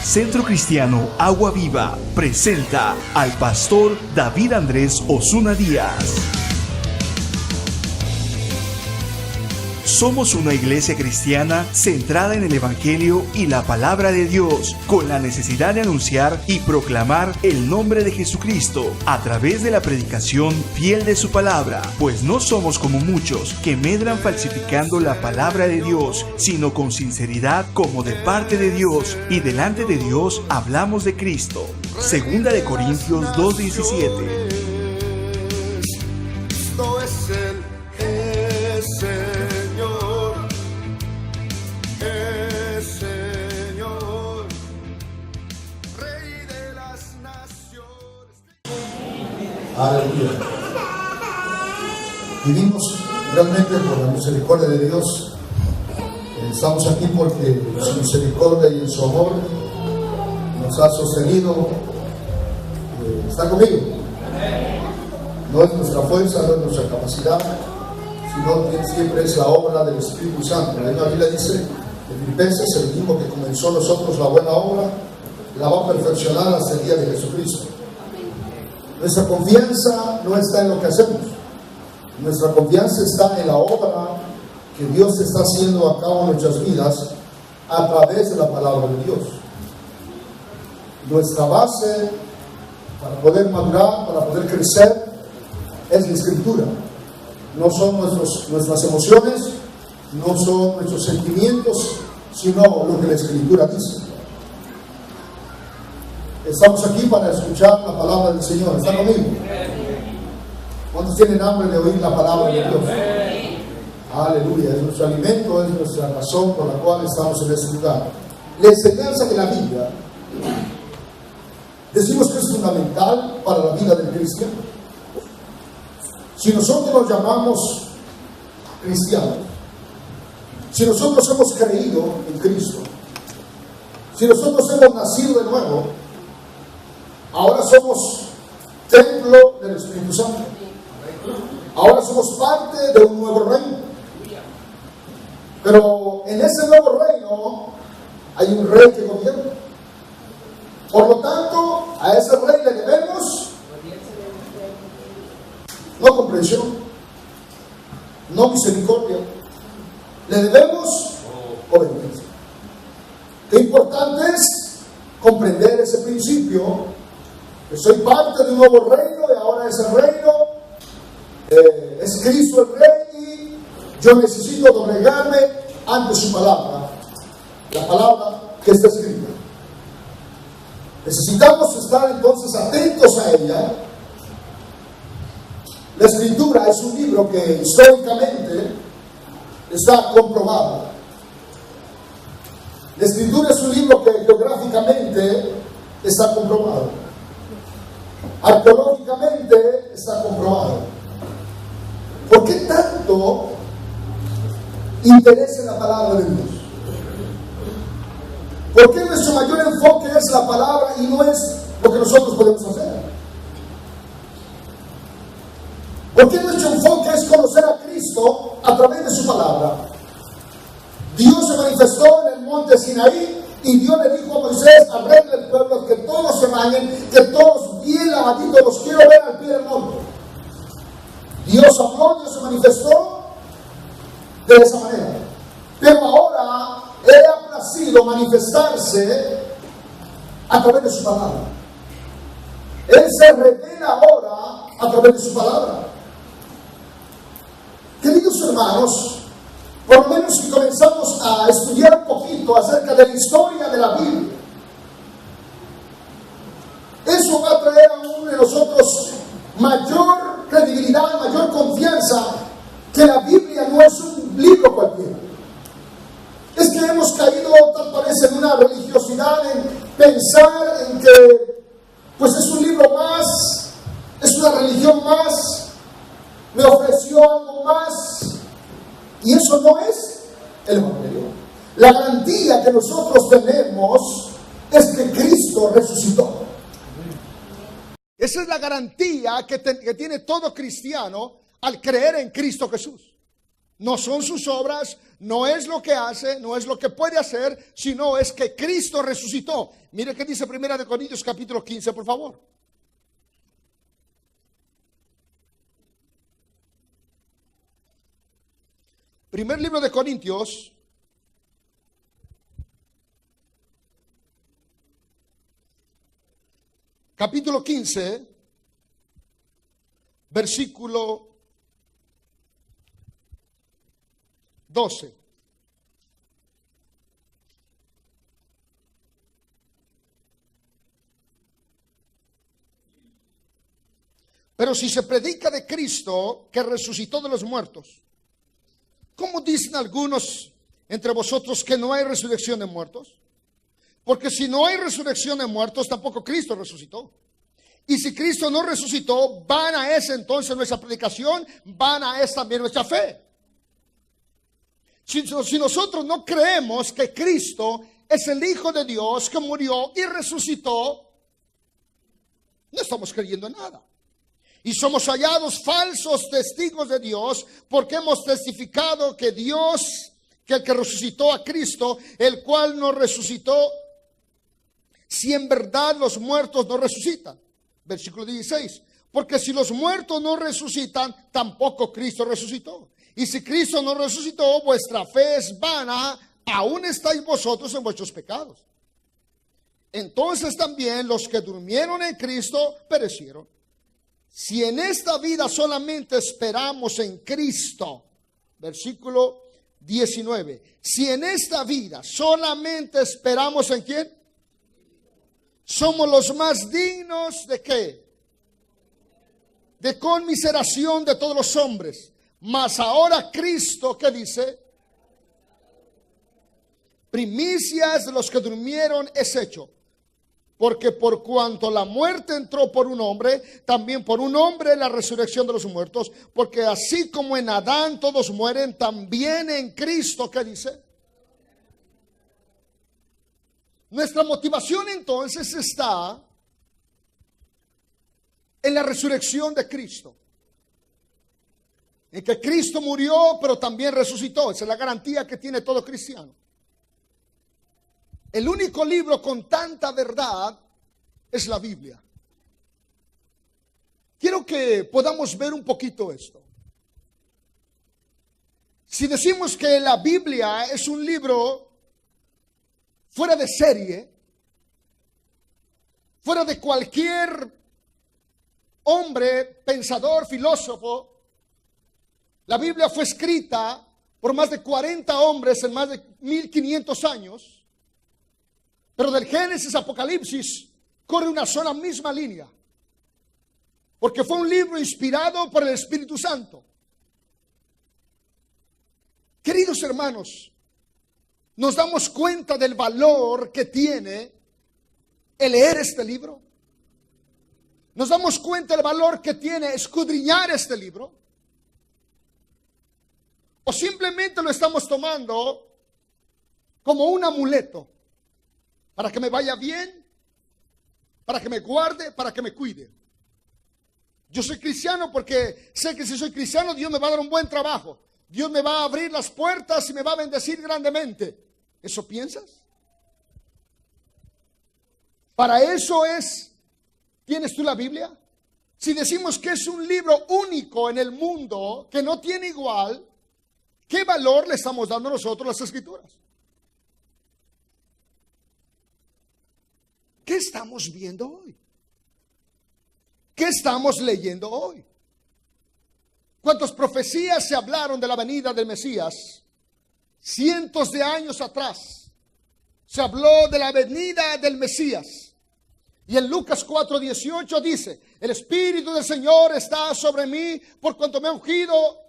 Centro Cristiano Agua Viva presenta al pastor David Andrés Osuna Díaz. Somos una iglesia cristiana centrada en el Evangelio y la palabra de Dios, con la necesidad de anunciar y proclamar el nombre de Jesucristo a través de la predicación fiel de su palabra, pues no somos como muchos que medran falsificando la palabra de Dios, sino con sinceridad como de parte de Dios, y delante de Dios hablamos de Cristo. Segunda de Corintios 2:17. Aleluya. Vivimos realmente por la misericordia de Dios. Estamos aquí porque su misericordia y su amor nos ha sostenido. ¿Está conmigo? No es nuestra fuerza, no es nuestra capacidad, sino que siempre es la obra del Espíritu Santo. La Biblia dice en Filipenses: el mismo que comenzó en nosotros la buena obra la va a perfeccionar hasta el día de Jesucristo. Nuestra confianza no está en lo que hacemos. Nuestra confianza está en la obra que Dios está haciendo a cabo en nuestras vidas a través de la palabra de Dios. Nuestra base para poder madurar, para poder crecer, es la Escritura. No son nuestras emociones, no son nuestros sentimientos, sino lo que la Escritura dice. Estamos aquí para escuchar la palabra del Señor. ¿Están conmigo? ¿Cuántos tienen hambre de oír la palabra de Dios? Aleluya. Es nuestro alimento, es nuestra razón por la cual estamos en este lugar. La enseñanza de la Biblia, decimos que es fundamental para la vida del cristiano. Si nosotros nos llamamos cristianos, si nosotros hemos creído en Cristo, si nosotros hemos nacido de nuevo, ahora somos templo del Espíritu Santo. Ahora somos parte de un nuevo reino. Pero en ese nuevo reino hay un rey que gobierna. Por lo tanto, a ese rey le debemos no comprensión, no misericordia, le debemos obediencia. Qué importante es comprender ese principio. Que soy parte de un nuevo reino, y ahora ese reino es Cristo el Rey, y yo necesito doblegarme ante su palabra, la palabra que está escrita. Necesitamos estar entonces atentos a ella. La Escritura es un libro que históricamente está comprobado. La Escritura es un libro que geográficamente está comprobado. Arqueológicamente está comprobado. ¿Por qué tanto interés en la palabra de Dios? ¿Por qué nuestro mayor enfoque es la palabra y no es lo que nosotros podemos hacer? ¿Por qué nuestro enfoque es conocer a Cristo a través de su palabra? Dios se manifestó en el monte Sinaí y Dios le dijo a Moisés: arregle el pueblo, que todos se bañen, que todos bien lavaditos, los quiero ver al pie del monte. Dios habló, Dios se manifestó de esa manera. Pero ahora Él ha placido manifestarse a través de su palabra. Él se revela ahora a través de su palabra. Queridos hermanos, por lo menos si comenzamos a estudiar un poquito acerca de la historia de la Biblia, eso va a traer aún en nosotros mayor credibilidad, mayor confianza, que la Biblia no es un libro cualquiera. Es que hemos caído, tal parece, en una religiosidad, en pensar en que pues es un libro más, es una religión más, me ofreció algo más. Y eso no es el Evangelio. La garantía que nosotros tenemos es que Cristo resucitó. Esa es la garantía que tiene todo cristiano al creer en Cristo Jesús. No son sus obras, no es lo que hace, no es lo que puede hacer, sino es que Cristo resucitó. Mire qué dice 1 Corintios capítulo 15, por favor. Primer libro de Corintios, capítulo 15, versículo 12. Pero si se predica de Cristo que resucitó de los muertos, ¿cómo dicen algunos entre vosotros que no hay resurrección de muertos? Porque si no hay resurrección de muertos, tampoco Cristo resucitó. Y si Cristo no resucitó, vana es entonces nuestra predicación, vana es también nuestra fe. Si nosotros no creemos que Cristo es el Hijo de Dios que murió y resucitó, no estamos creyendo en nada. Y somos hallados falsos testigos de Dios porque hemos testificado que Dios, que el que resucitó a Cristo, el cual nos resucitó, si en verdad los muertos no resucitan. Versículo 16. Porque si los muertos no resucitan, tampoco Cristo resucitó. Y si Cristo no resucitó, vuestra fe es vana, aún estáis vosotros en vuestros pecados. Entonces también los que durmieron en Cristo perecieron. Si en esta vida solamente esperamos en Cristo, versículo 19, si en esta vida solamente esperamos en ¿quién? Somos los más dignos de ¿qué? De conmiseración de todos los hombres. Mas ahora Cristo, ¿qué dice? Primicias de los que durmieron es hecho. Porque por cuanto la muerte entró por un hombre, también por un hombre la resurrección de los muertos. Porque así como en Adán todos mueren, también en Cristo, ¿qué dice? Nuestra motivación entonces está en la resurrección de Cristo. En que Cristo murió, pero también resucitó. Esa es la garantía que tiene todo cristiano. El único libro con tanta verdad es la Biblia. Quiero que podamos ver un poquito esto. Si decimos que la Biblia es un libro fuera de serie, fuera de cualquier hombre, pensador, filósofo, la Biblia fue escrita por más de 40 hombres en más de 1500 años. Pero del Génesis a Apocalipsis corre una sola misma línea. Porque fue un libro inspirado por el Espíritu Santo. Queridos hermanos, ¿nos damos cuenta del valor que tiene el leer este libro? ¿Nos damos cuenta del valor que tiene escudriñar este libro? ¿O simplemente lo estamos tomando como un amuleto? Para que me vaya bien, para que me guarde, para que me cuide. Yo soy cristiano porque sé que si soy cristiano Dios me va a dar un buen trabajo. Dios me va a abrir las puertas y me va a bendecir grandemente. ¿Eso piensas? Para eso ¿tienes tú la Biblia? Si decimos que es un libro único en el mundo, que no tiene igual, ¿qué valor le estamos dando nosotros a las Escrituras? ¿Qué estamos viendo hoy? ¿Qué estamos leyendo hoy? ¿Cuántas profecías se hablaron de la venida del Mesías? Cientos de años atrás se habló de la venida del Mesías. Y en Lucas 4:18 dice: el Espíritu del Señor está sobre mí por cuanto me ha ungido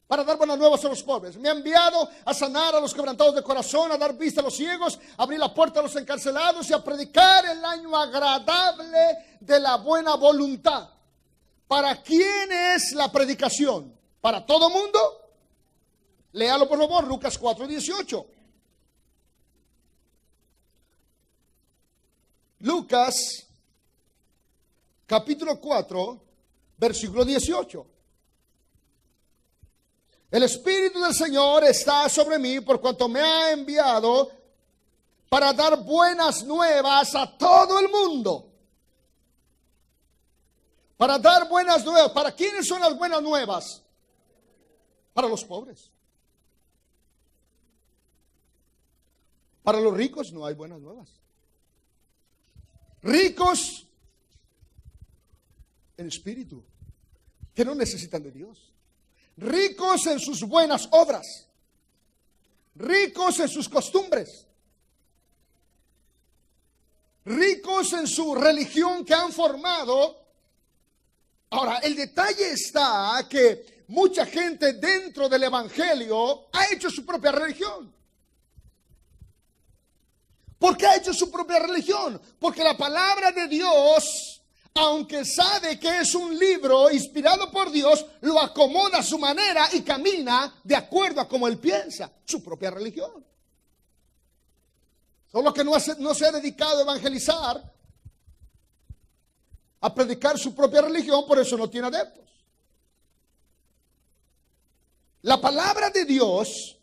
para dar buenas nuevas a los pobres. Me ha enviado a sanar a los quebrantados de corazón, a dar vista a los ciegos, a abrir la puerta a los encarcelados y a predicar el año agradable de la buena voluntad. ¿Para quién es la predicación? ¿Para todo mundo? Léalo por favor, Lucas 4:18. Lucas capítulo 4, versículo 18. El Espíritu del Señor está sobre mí por cuanto me ha enviado para dar buenas nuevas a todo el mundo. Para dar buenas nuevas. ¿Para quiénes son las buenas nuevas? Para los pobres. Para los ricos no hay buenas nuevas. Ricos en espíritu, que no necesitan de Dios. Ricos en sus buenas obras. Ricos en sus costumbres. Ricos en su religión que han formado. Ahora, el detalle está que mucha gente dentro del evangelio ha hecho su propia religión. ¿Por qué ha hecho su propia religión? Porque la palabra de Dios, aunque sabe que es un libro inspirado por Dios, lo acomoda a su manera y camina de acuerdo a como él piensa, su propia religión. Solo que no se ha dedicado a evangelizar, a predicar su propia religión, por eso no tiene adeptos. La palabra de Dios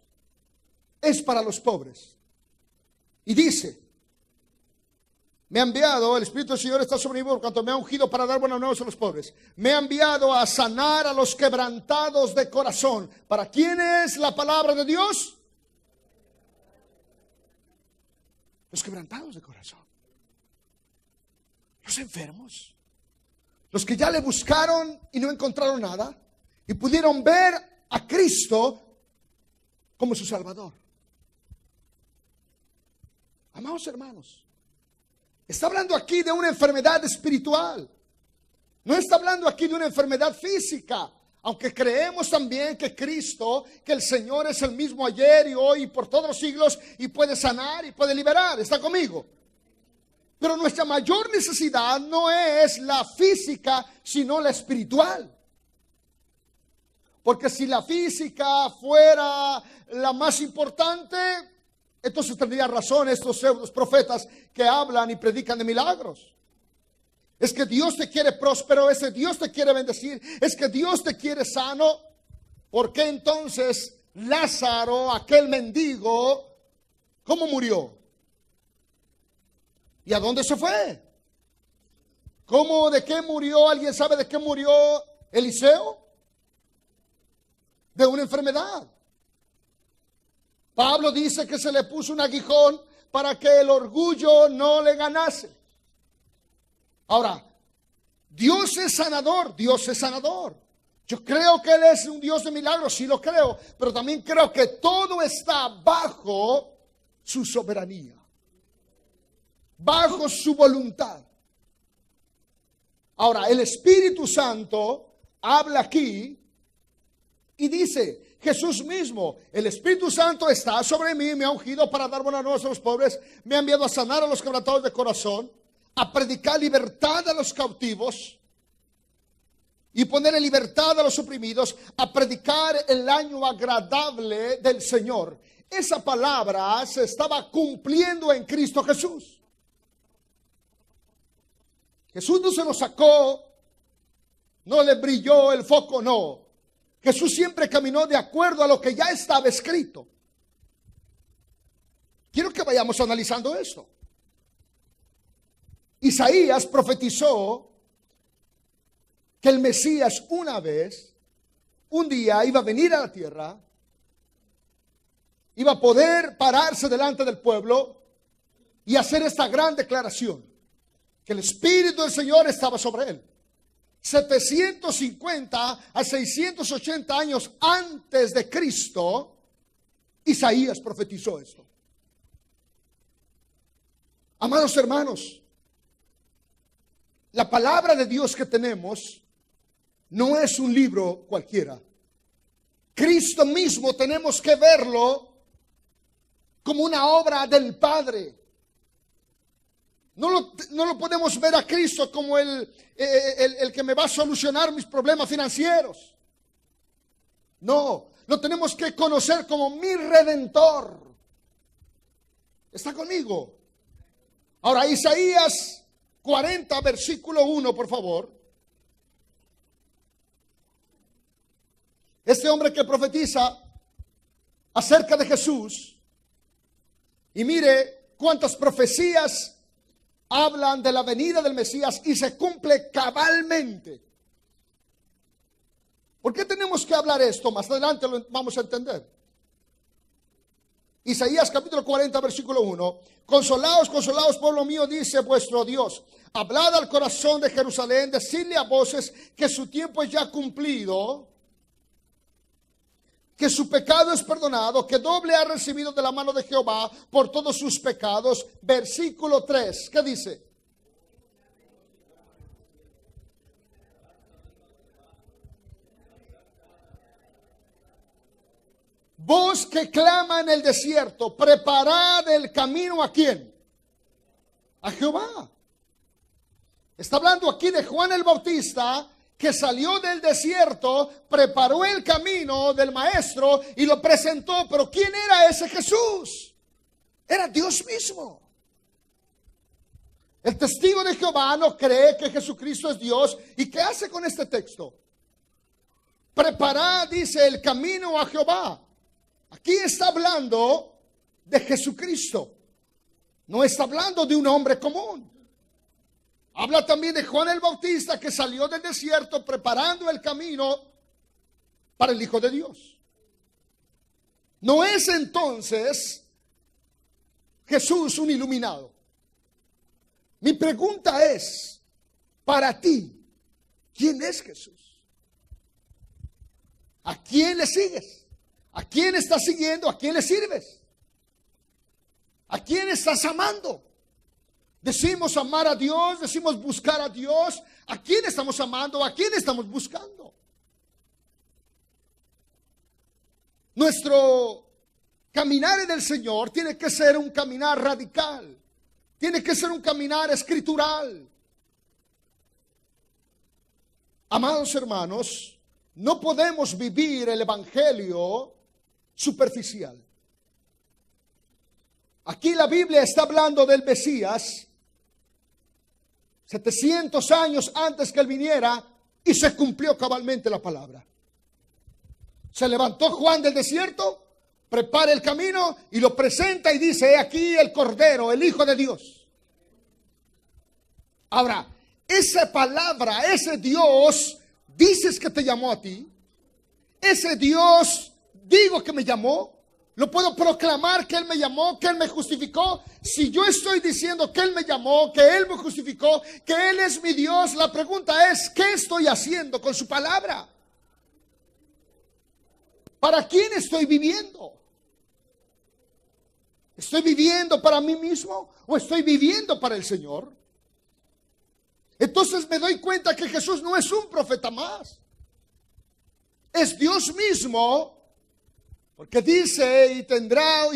es para los pobres. Y dice, me ha enviado, el Espíritu del Señor está sobre mí por cuanto me ha ungido para dar buenas nuevas a los pobres. Me ha enviado a sanar a los quebrantados de corazón. ¿Para quién es la palabra de Dios? Los quebrantados de corazón. Los enfermos. Los que ya le buscaron y no encontraron nada. Y pudieron ver a Cristo como su Salvador. Amados hermanos, está hablando aquí de una enfermedad espiritual. No está hablando aquí de una enfermedad física. Aunque creemos también que Cristo, que el Señor es el mismo ayer y hoy y por todos los siglos y puede sanar y puede liberar. ¿Está conmigo? Pero nuestra mayor necesidad no es la física, sino la espiritual. Porque si la física fuera la más importante, entonces tendría razón estos pseudos profetas que hablan y predican de milagros. Es que Dios te quiere próspero, es que Dios te quiere bendecir, es que Dios te quiere sano. ¿Por qué entonces Lázaro, aquel mendigo, cómo murió? ¿Y a dónde se fue? ¿Cómo, de qué murió? ¿Alguien sabe de qué murió Eliseo? De una enfermedad. Pablo dice que se le puso un aguijón para que el orgullo no le ganase. Ahora, Dios es sanador, Dios es sanador. Yo creo que Él es un Dios de milagros, sí lo creo, pero también creo que todo está bajo su soberanía, bajo su voluntad. Ahora, el Espíritu Santo habla aquí y dice, Jesús mismo, el Espíritu Santo está sobre mí, me ha ungido para dar buenas nuevas a los pobres, me ha enviado a sanar a los quebrantados de corazón, a predicar libertad a los cautivos y poner en libertad a los oprimidos, a predicar el año agradable del Señor. Esa palabra se estaba cumpliendo en Cristo Jesús. Jesús no se lo sacó, no le brilló el foco, no. Jesús siempre caminó de acuerdo a lo que ya estaba escrito. Quiero que vayamos analizando esto. Isaías profetizó que el Mesías un día iba a venir a la tierra, iba a poder pararse delante del pueblo y hacer esta gran declaración, que el Espíritu del Señor estaba sobre él. 750 a 680 años antes de Cristo, Isaías profetizó esto. Amados hermanos, la palabra de Dios que tenemos no es un libro cualquiera. Cristo mismo tenemos que verlo como una obra del Padre. No lo podemos ver a Cristo como el que me va a solucionar mis problemas financieros. No, lo tenemos que conocer como mi Redentor. ¿Está conmigo? Ahora, Isaías 40, versículo 1, por favor. Este hombre que profetiza acerca de Jesús, y mire cuántas profecías hablan de la venida del Mesías y se cumple cabalmente. ¿Por qué tenemos que hablar esto? Más adelante lo vamos a entender. Isaías capítulo 40 versículo 1. Consolaos, consolaos, pueblo mío, dice vuestro Dios. Hablad al corazón de Jerusalén, decidle a voces que su tiempo es ya cumplido, que su pecado es perdonado, que doble ha recibido de la mano de Jehová por todos sus pecados. Versículo 3, ¿qué dice? Voz que clama en el desierto, preparad el camino ¿a quién? A Jehová. Está hablando aquí de Juan el Bautista, que salió del desierto, preparó el camino del maestro y lo presentó. Pero ¿quién era ese Jesús? Era Dios mismo. El testigo de Jehová no cree que Jesucristo es Dios. ¿Y qué hace con este texto? Preparad, dice, el camino a Jehová. Aquí está hablando de Jesucristo. No está hablando de un hombre común. Habla también de Juan el Bautista, que salió del desierto preparando el camino para el Hijo de Dios. No es entonces Jesús un iluminado. Mi pregunta es, para ti, ¿quién es Jesús? ¿A quién le sigues? ¿A quién estás siguiendo? ¿A quién le sirves? ¿A quién estás amando? Decimos amar a Dios, decimos buscar a Dios. ¿A quién estamos amando? ¿A quién estamos buscando? Nuestro caminar en el Señor tiene que ser un caminar radical. Tiene que ser un caminar escritural. Amados hermanos, no podemos vivir el evangelio superficial. Aquí la Biblia está hablando del Mesías 700 años antes que él viniera, y se cumplió cabalmente la palabra. Se levantó Juan del desierto, prepara el camino y lo presenta y dice: he aquí el Cordero, el Hijo de Dios. Ahora, esa palabra, ese Dios, dices que te llamó a ti. Ese Dios, digo que me llamó. Lo puedo proclamar que Él me llamó, que Él me justificó. Si yo estoy diciendo que Él me llamó, que Él me justificó, que Él es mi Dios, la pregunta es: ¿qué estoy haciendo con su palabra? ¿Para quién estoy viviendo? ¿Estoy viviendo para mí mismo o estoy viviendo para el Señor? Entonces me doy cuenta que Jesús no es un profeta más. Es Dios mismo. Porque dice: y tendrá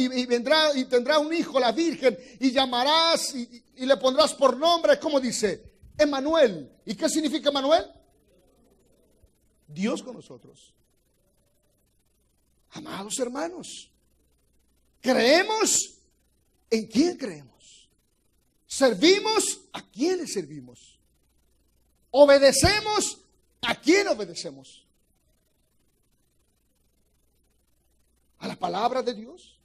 un hijo la Virgen, y llamarás y le pondrás por nombre, ¿cómo dice? Emmanuel. ¿Y qué significa Emmanuel? Dios con nosotros. Amados hermanos, ¿creemos? ¿En quién creemos? ¿Servimos? ¿A quién le servimos? ¿Obedecemos? ¿A quién obedecemos? ¿A la palabra de Dios?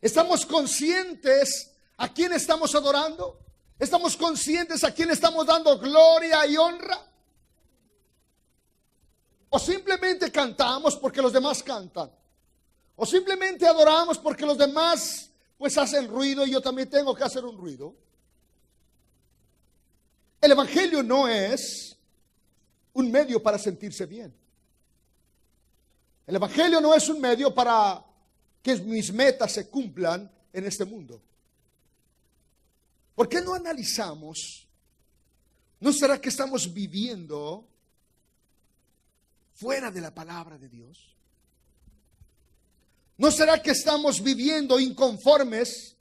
¿Estamos conscientes a quién estamos adorando? ¿Estamos conscientes a quién estamos dando gloria y honra? ¿O simplemente cantamos porque los demás cantan? ¿O simplemente adoramos porque los demás pues hacen ruido y yo también tengo que hacer un ruido? El evangelio no es un medio para sentirse bien. El evangelio no es un medio para que mis metas se cumplan en este mundo. ¿Por qué no analizamos? ¿No será que estamos viviendo fuera de la palabra de Dios? ¿No será que estamos viviendo inconformes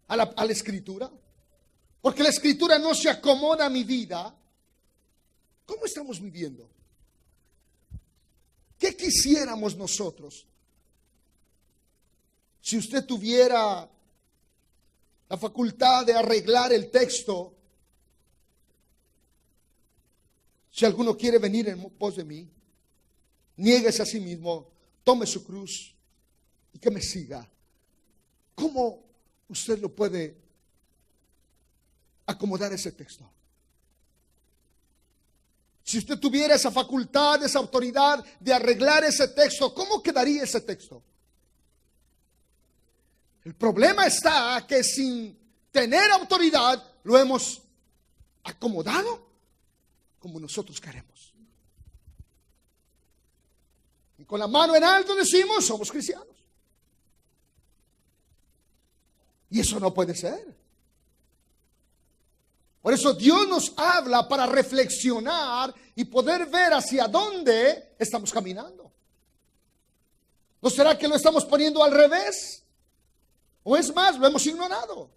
a la Escritura? Porque la Escritura no se acomoda a mi vida. ¿Cómo estamos viviendo? ¿Qué quisiéramos nosotros? Si usted tuviera la facultad de arreglar el texto, si alguno quiere venir en pos de mí, niéguese a sí mismo, tome su cruz y que me siga. ¿Cómo usted lo puede acomodar ese texto? Si usted tuviera esa facultad, esa autoridad de arreglar ese texto, ¿cómo quedaría ese texto? El problema está que sin tener autoridad lo hemos acomodado como nosotros queremos. Y con la mano en alto decimos, somos cristianos. Y eso no puede ser. Por eso Dios nos habla para reflexionar y poder ver hacia dónde estamos caminando. ¿No será que lo estamos poniendo al revés? O es más, lo hemos ignorado.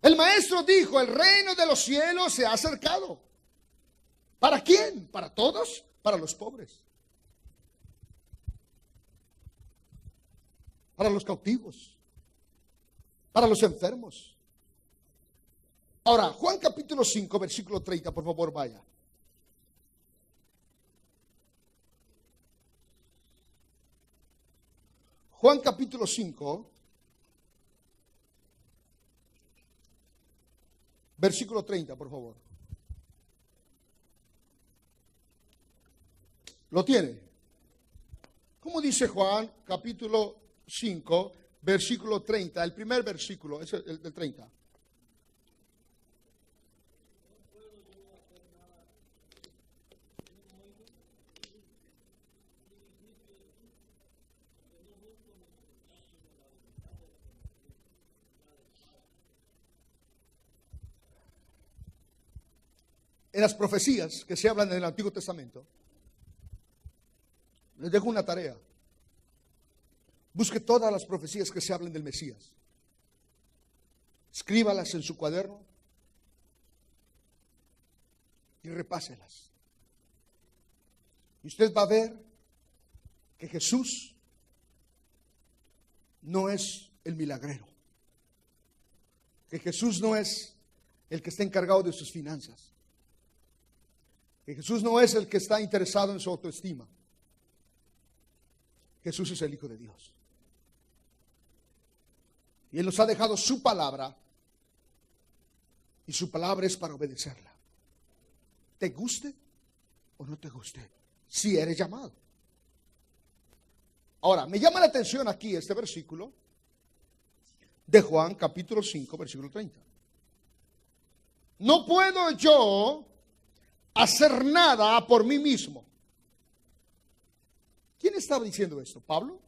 El maestro dijo, el reino de los cielos se ha acercado. ¿Para quién? ¿Para todos? Para los pobres. Para los cautivos. Para los enfermos. Ahora, Juan capítulo 5, versículo 30, por favor, vaya. Juan capítulo 5, versículo 30, por favor. ¿Lo tiene? ¿Cómo dice Juan capítulo 5, versículo 30? El primer versículo, es el del 30. En las profecías que se hablan en el Antiguo Testamento, les dejo una tarea. Busque todas las profecías que se hablan del Mesías. Escríbalas en su cuaderno y repáselas. Y usted va a ver que Jesús no es el milagrero. Que Jesús no es el que está encargado de sus finanzas. Que Jesús no es el que está interesado en su autoestima. Jesús es el Hijo de Dios. Y Él nos ha dejado su palabra. Y su palabra es para obedecerla. Te guste o no te guste. Si eres llamado. Ahora, me llama la atención aquí este versículo de Juan capítulo 5, versículo 30. No puedo yo hacer nada por mí mismo. ¿Quién estaba diciendo esto? ¿Pablo?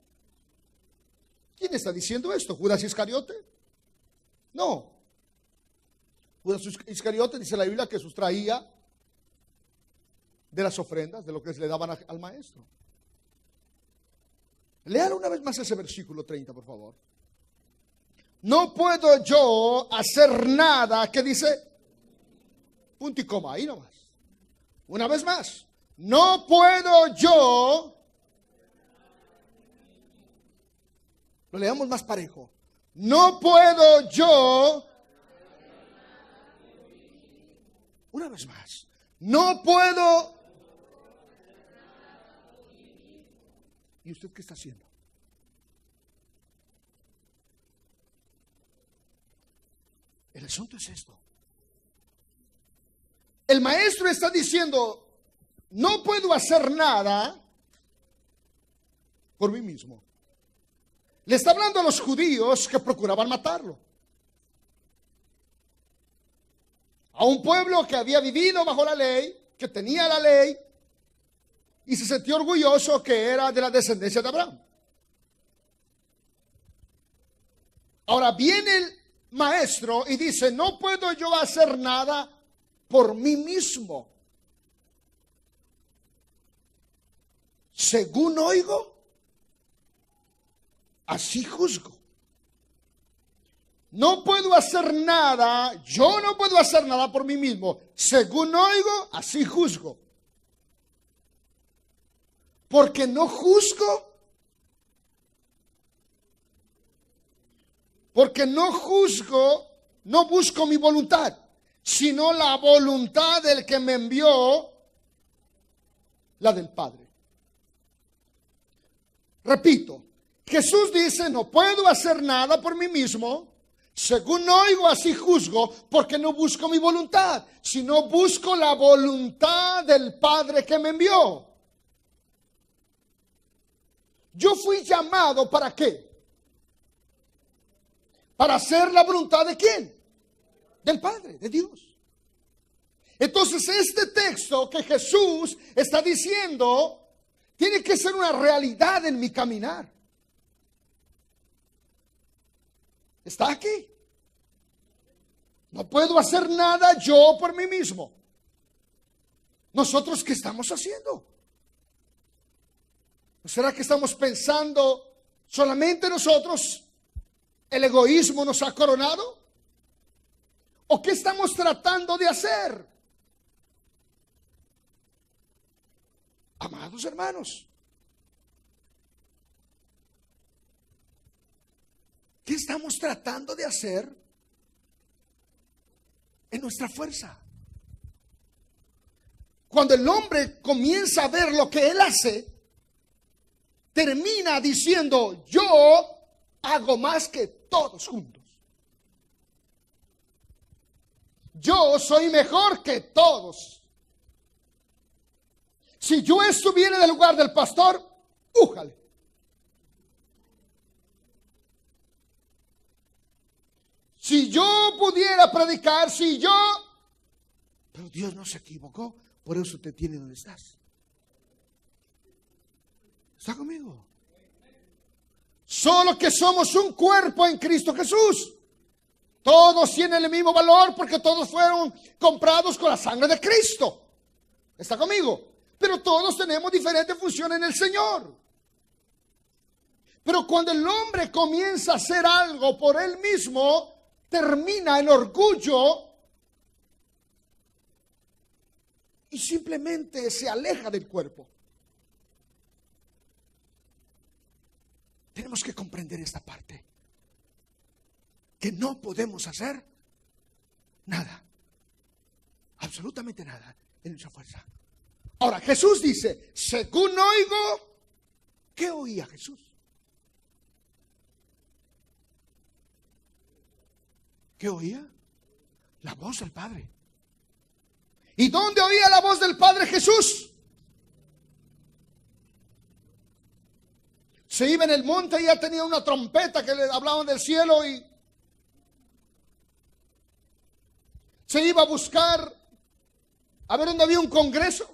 ¿Quién está diciendo esto? ¿Judas Iscariote? No. Judas Iscariote dice la Biblia que sustraía de las ofrendas, de lo que le daban al maestro. Léalo una vez más ese versículo 30, por favor. No puedo yo hacer nada, ¿qué dice? Punto y coma, ahí nomás. Una vez más, no puedo yo, lo leamos más parejo, no puedo yo, una vez más, no puedo. ¿Y usted qué está haciendo? El asunto es esto. El maestro está diciendo, no puedo hacer nada por mí mismo. Le está hablando a los judíos que procuraban matarlo. A un pueblo que había vivido bajo la ley, que tenía la ley, y se sintió orgulloso que era de la descendencia de Abraham. Ahora viene el maestro y dice, no puedo yo hacer nada por mí mismo. Según oigo, así juzgo. No puedo hacer nada, yo no puedo hacer nada por mí mismo. Según oigo, así juzgo. Porque no juzgo. Porque no juzgo, no busco mi voluntad, sino la voluntad del que me envió. la del Padre. Repito, Jesús dice, no puedo hacer nada por mí mismo. Según oigo, así juzgo, porque no busco mi voluntad, sino busco la voluntad del Padre que me envió. Yo fui llamado ¿para qué? Para hacer la voluntad ¿de quién? Del Padre, de Dios. Entonces este texto que Jesús está diciendo tiene que ser una realidad en mi caminar. Está aquí. No puedo hacer nada yo por mí mismo. ¿Nosotros qué estamos haciendo? ¿No será que estamos pensando solamente nosotros? ¿El egoísmo nos ha coronado? ¿O qué estamos tratando de hacer? Amados hermanos, ¿qué estamos tratando de hacer en nuestra fuerza? Cuando el hombre comienza a ver lo que él hace, termina diciendo, yo hago más que todos juntos. Yo soy mejor que todos. Si yo estuviera en el lugar del pastor, újale. Si yo pudiera predicar, pero Dios no se equivocó, por eso te tiene donde estás. ¿Está conmigo? Solo que somos un cuerpo en Cristo Jesús. Todos tienen el mismo valor porque todos fueron comprados con la sangre de Cristo. ¿Está conmigo? Pero todos tenemos diferentes funciones en el Señor. Pero cuando el hombre comienza a hacer algo por él mismo, termina en orgullo y simplemente se aleja del cuerpo. Tenemos que comprender esta parte, que no podemos hacer nada, absolutamente nada en nuestra fuerza. Ahora Jesús dice, según oigo, ¿qué oía Jesús? ¿Qué oía? La voz del Padre. ¿Y dónde oía la voz del Padre Jesús? Se iba en el monte y ya tenía una trompeta que le hablaban del cielo y se iba a buscar a ver dónde había un congreso.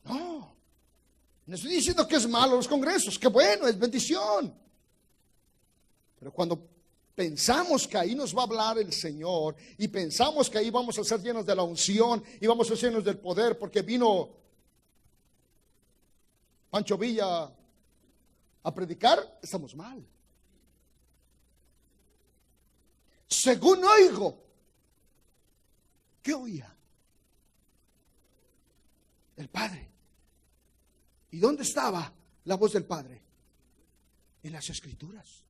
No estoy diciendo que es malo los congresos, que bueno, es bendición. Pero cuando pensamos que ahí nos va a hablar el Señor y pensamos que ahí vamos a ser llenos de la unción y vamos a ser llenos del poder porque vino Pancho Villa a predicar, estamos mal. Según oigo, ¿qué oía? El Padre. ¿Y dónde estaba la voz del Padre? En las Escrituras.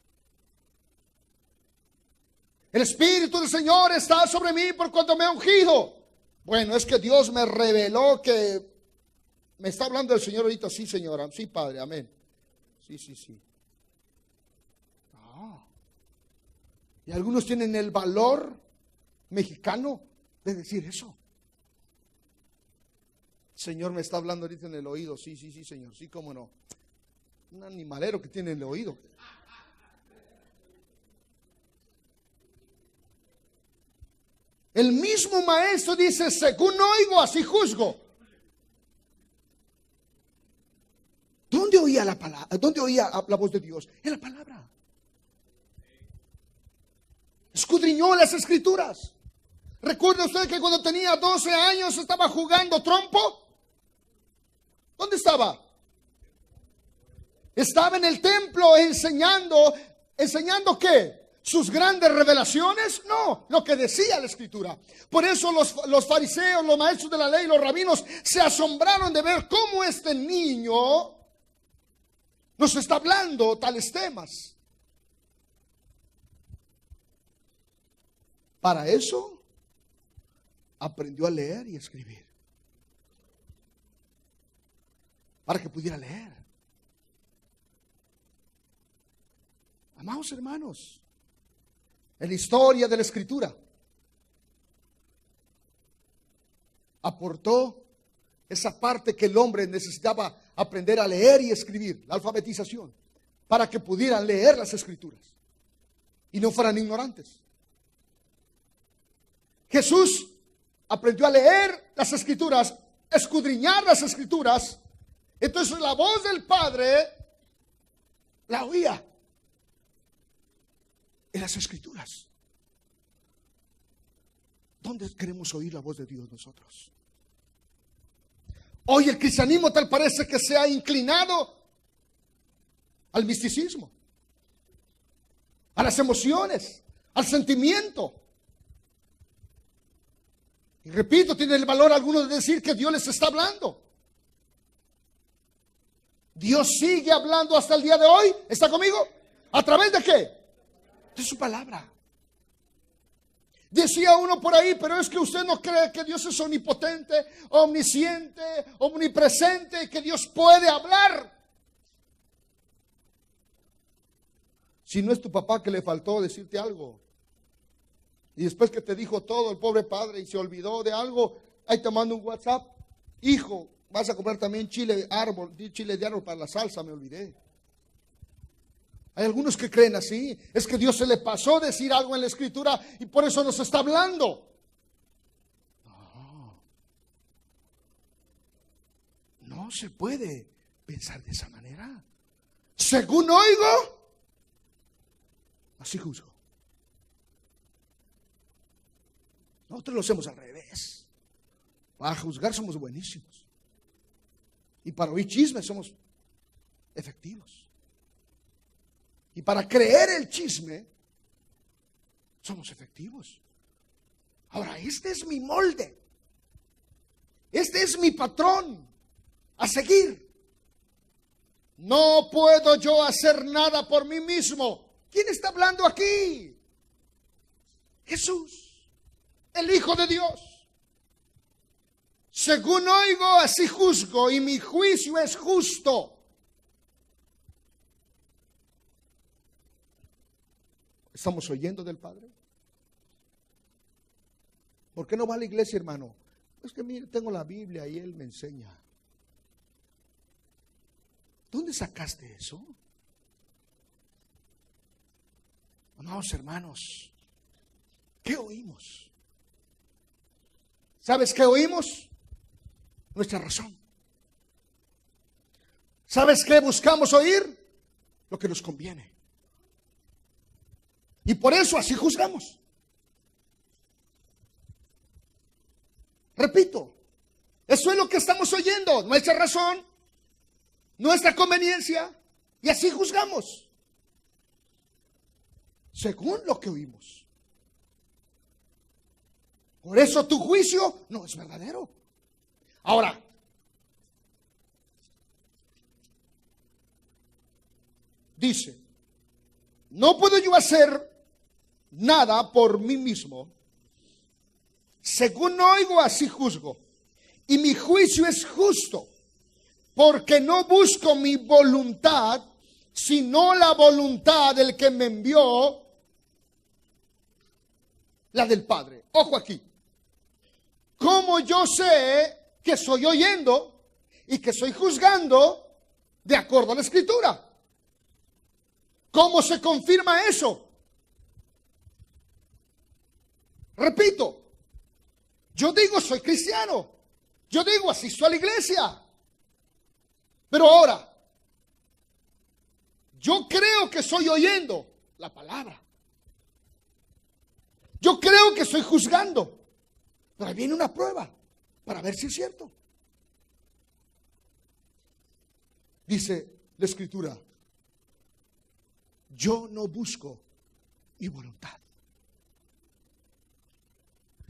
El Espíritu del Señor está sobre mí por cuanto me ha ungido. Bueno, es que Dios me reveló que me está hablando el Señor ahorita. Sí, señora, sí, Padre, amén. Sí. Y algunos tienen el valor mexicano de decir eso. Señor me está hablando ahorita en el oído. Sí, Señor, sí, cómo no. Un animalero que tiene en el oído. El mismo maestro dice, según oigo, así juzgo. ¿Dónde oía la palabra? ¿Dónde oía la voz de Dios? En la palabra. Escudriñó las Escrituras. ¿Recuerda usted que cuando tenía 12 años estaba jugando trompo? ¿Dónde estaba? Estaba en el templo enseñando ¿qué? ¿Sus grandes revelaciones? No, lo que decía la Escritura. Por eso los fariseos, los maestros de la ley, los rabinos se asombraron de ver cómo este niño nos está hablando tales temas. Para eso aprendió a leer y escribir. para que pudiera leer. Amados hermanos, en la historia de la Escritura aportó esa parte que el hombre necesitaba aprender a leer y escribir, la alfabetización, para que pudieran leer las Escrituras y no fueran ignorantes. Jesús aprendió a leer las Escrituras, escudriñar las Escrituras. Entonces la voz del Padre la oía en las Escrituras. ¿Dónde queremos oír la voz de Dios nosotros? Hoy el cristianismo tal parece que se ha inclinado al misticismo, a las emociones, al sentimiento. Y repito, tiene el valor alguno de decir que Dios les está hablando. Dios sigue hablando hasta el día de hoy. ¿Está conmigo? ¿A través de qué? De su palabra. Decía uno por ahí, pero es que usted no cree que Dios es omnipotente, omnisciente, omnipresente, que Dios puede hablar. Si no es tu papá que le faltó decirte algo, y después que te dijo todo el pobre padre y se olvidó de algo, ahí te manda un WhatsApp: hijo, vas a comprar también chile de árbol para la salsa, me olvidé. Hay algunos que creen así. Es que Dios se le pasó decir algo en la Escritura y por eso nos está hablando. No se puede pensar de esa manera. Según oigo, así juzgo. Nosotros lo hacemos al revés. Para juzgar somos buenísimos. Y para oír chismes somos efectivos. Y para creer el chisme, somos efectivos. Ahora, este es mi molde. Este es mi patrón a seguir. No puedo yo hacer nada por mí mismo. ¿Quién está hablando aquí? Jesús, el Hijo de Dios. Según oigo, así juzgo, y mi juicio es justo. ¿Estamos oyendo del Padre? ¿Por qué no va a la iglesia, hermano? Es que mire, tengo la Biblia y Él me enseña. ¿Dónde sacaste eso? Amados hermanos, ¿qué oímos? ¿Sabes qué oímos? Nuestra razón. ¿Sabes qué buscamos oír? Lo que nos conviene. Y por eso así juzgamos. Repito, eso es lo que estamos oyendo, nuestra razón, nuestra conveniencia, y así juzgamos, según lo que oímos. Por eso tu juicio no es verdadero. Ahora, dice, no puedo yo hacer nada por mí mismo. Según oigo, así juzgo. Y mi juicio es justo, porque no busco mi voluntad, sino la voluntad del que me envió, la del Padre. Ojo aquí. ¿Cómo yo sé que estoy oyendo y que estoy juzgando de acuerdo a la Escritura? ¿Cómo se confirma eso? Repito, yo digo soy cristiano, yo digo asisto a la iglesia, pero ahora, yo creo que estoy oyendo la palabra, yo creo que estoy juzgando, pero ahí viene una prueba para ver si es cierto. Dice la Escritura, yo no busco mi voluntad.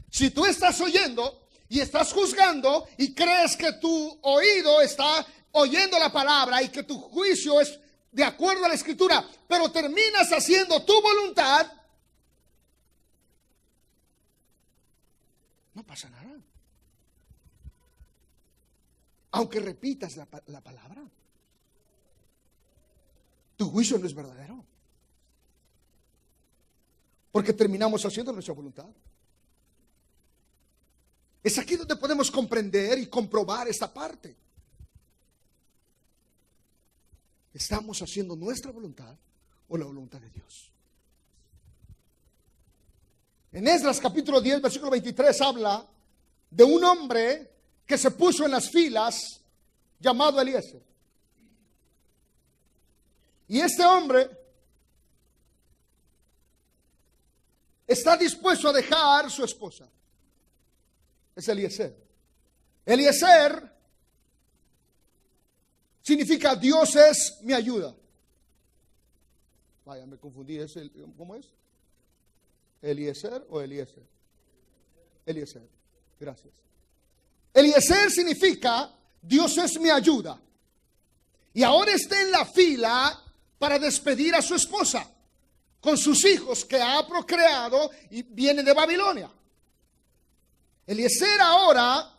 Si tú estás oyendo y estás juzgando y crees que tu oído está oyendo la palabra y que tu juicio es de acuerdo a la Escritura, pero terminas haciendo tu voluntad, no pasa nada. aunque repitas la palabra. Tu juicio no es verdadero. Porque terminamos haciendo nuestra voluntad. Es aquí donde podemos comprender y comprobar esta parte. ¿Estamos haciendo nuestra voluntad o la voluntad de Dios? En Esdras capítulo 10, versículo 23 habla de un hombre que se puso en las filas llamado Eliezer. Y este hombre está dispuesto a dejar su esposa. Es Eliezer. Eliezer significa Dios es mi ayuda. Vaya, me confundí. ¿Cómo es? ¿Eliezer o Eliezer? Eliezer. Gracias. Eliezer significa Dios es mi ayuda. Y ahora está en la fila para despedir a su esposa con sus hijos que ha procreado y viene de Babilonia. Eliezer ahora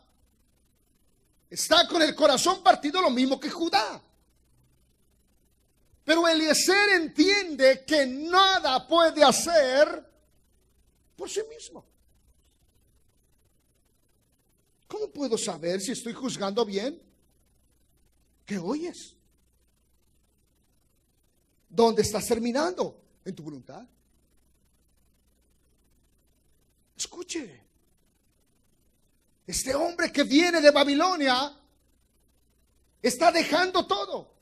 está con el corazón partido, lo mismo que Judá. Pero Eliezer entiende que nada puede hacer por sí mismo. ¿Cómo puedo saber si estoy juzgando bien? ¿Qué oyes? ¿Dónde estás terminando? ¿En tu voluntad? Escuche. Este hombre que viene de Babilonia está dejando todo.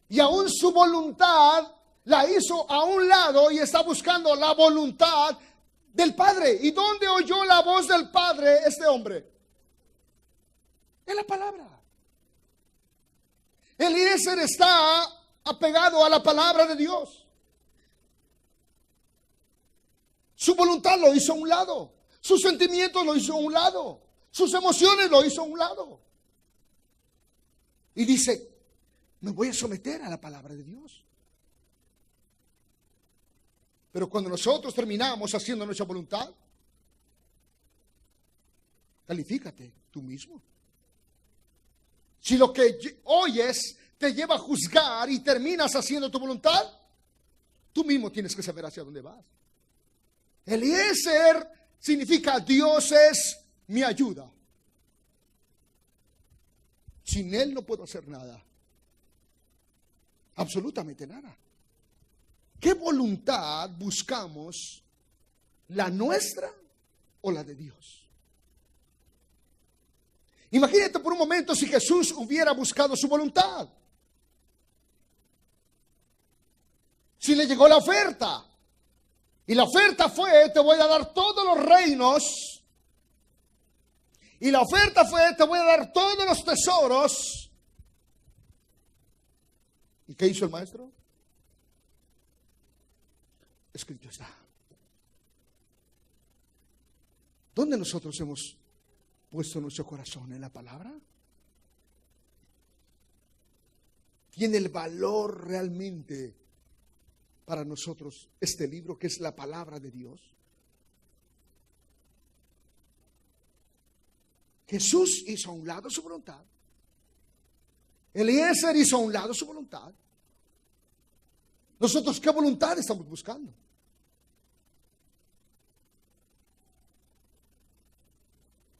Y aún su voluntad la hizo a un lado y está buscando la voluntad del Padre. ¿Y dónde oyó la voz del Padre este hombre? En la palabra. Eliezer está apegado a la palabra de Dios. Su voluntad lo hizo a un lado. Sus sentimientos lo hizo a un lado. Sus emociones lo hizo a un lado. Y dice, me voy a someter a la palabra de Dios. Pero cuando nosotros terminamos haciendo nuestra voluntad, califícate tú mismo. Si lo que oyes te lleva a juzgar y terminas haciendo tu voluntad, tú mismo tienes que saber hacia dónde vas. Eliezer significa Dios es mi ayuda. Sin Él no puedo hacer nada. Absolutamente nada. ¿Qué voluntad buscamos? ¿La nuestra o la de Dios? Imagínate por un momento si Jesús hubiera buscado su voluntad. Si le llegó la oferta. Y la oferta fue, te voy a dar todos los reinos. Y la oferta fue, te voy a dar todos los tesoros. ¿Y qué hizo el maestro? Escrito está. ¿Dónde nosotros hemos puesto nuestro corazón? ¿En la palabra? ¿Tiene el valor realmente para nosotros este libro que es la palabra de Dios? Jesús hizo a un lado su voluntad. Eliezer hizo a un lado su voluntad. Nosotros, ¿qué voluntad estamos buscando?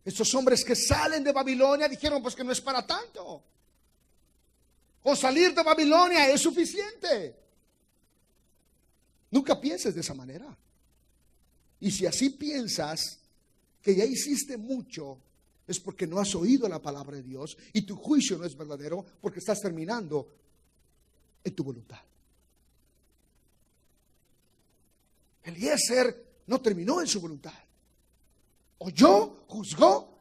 Estos hombres que salen de Babilonia dijeron, pues que no es para tanto. Con salir de Babilonia es suficiente. Nunca pienses de esa manera. Y si así piensas que ya hiciste mucho, es porque no has oído la palabra de Dios y tu juicio no es verdadero porque estás terminando en tu voluntad. Eliezer no terminó en su voluntad. Oyó, juzgó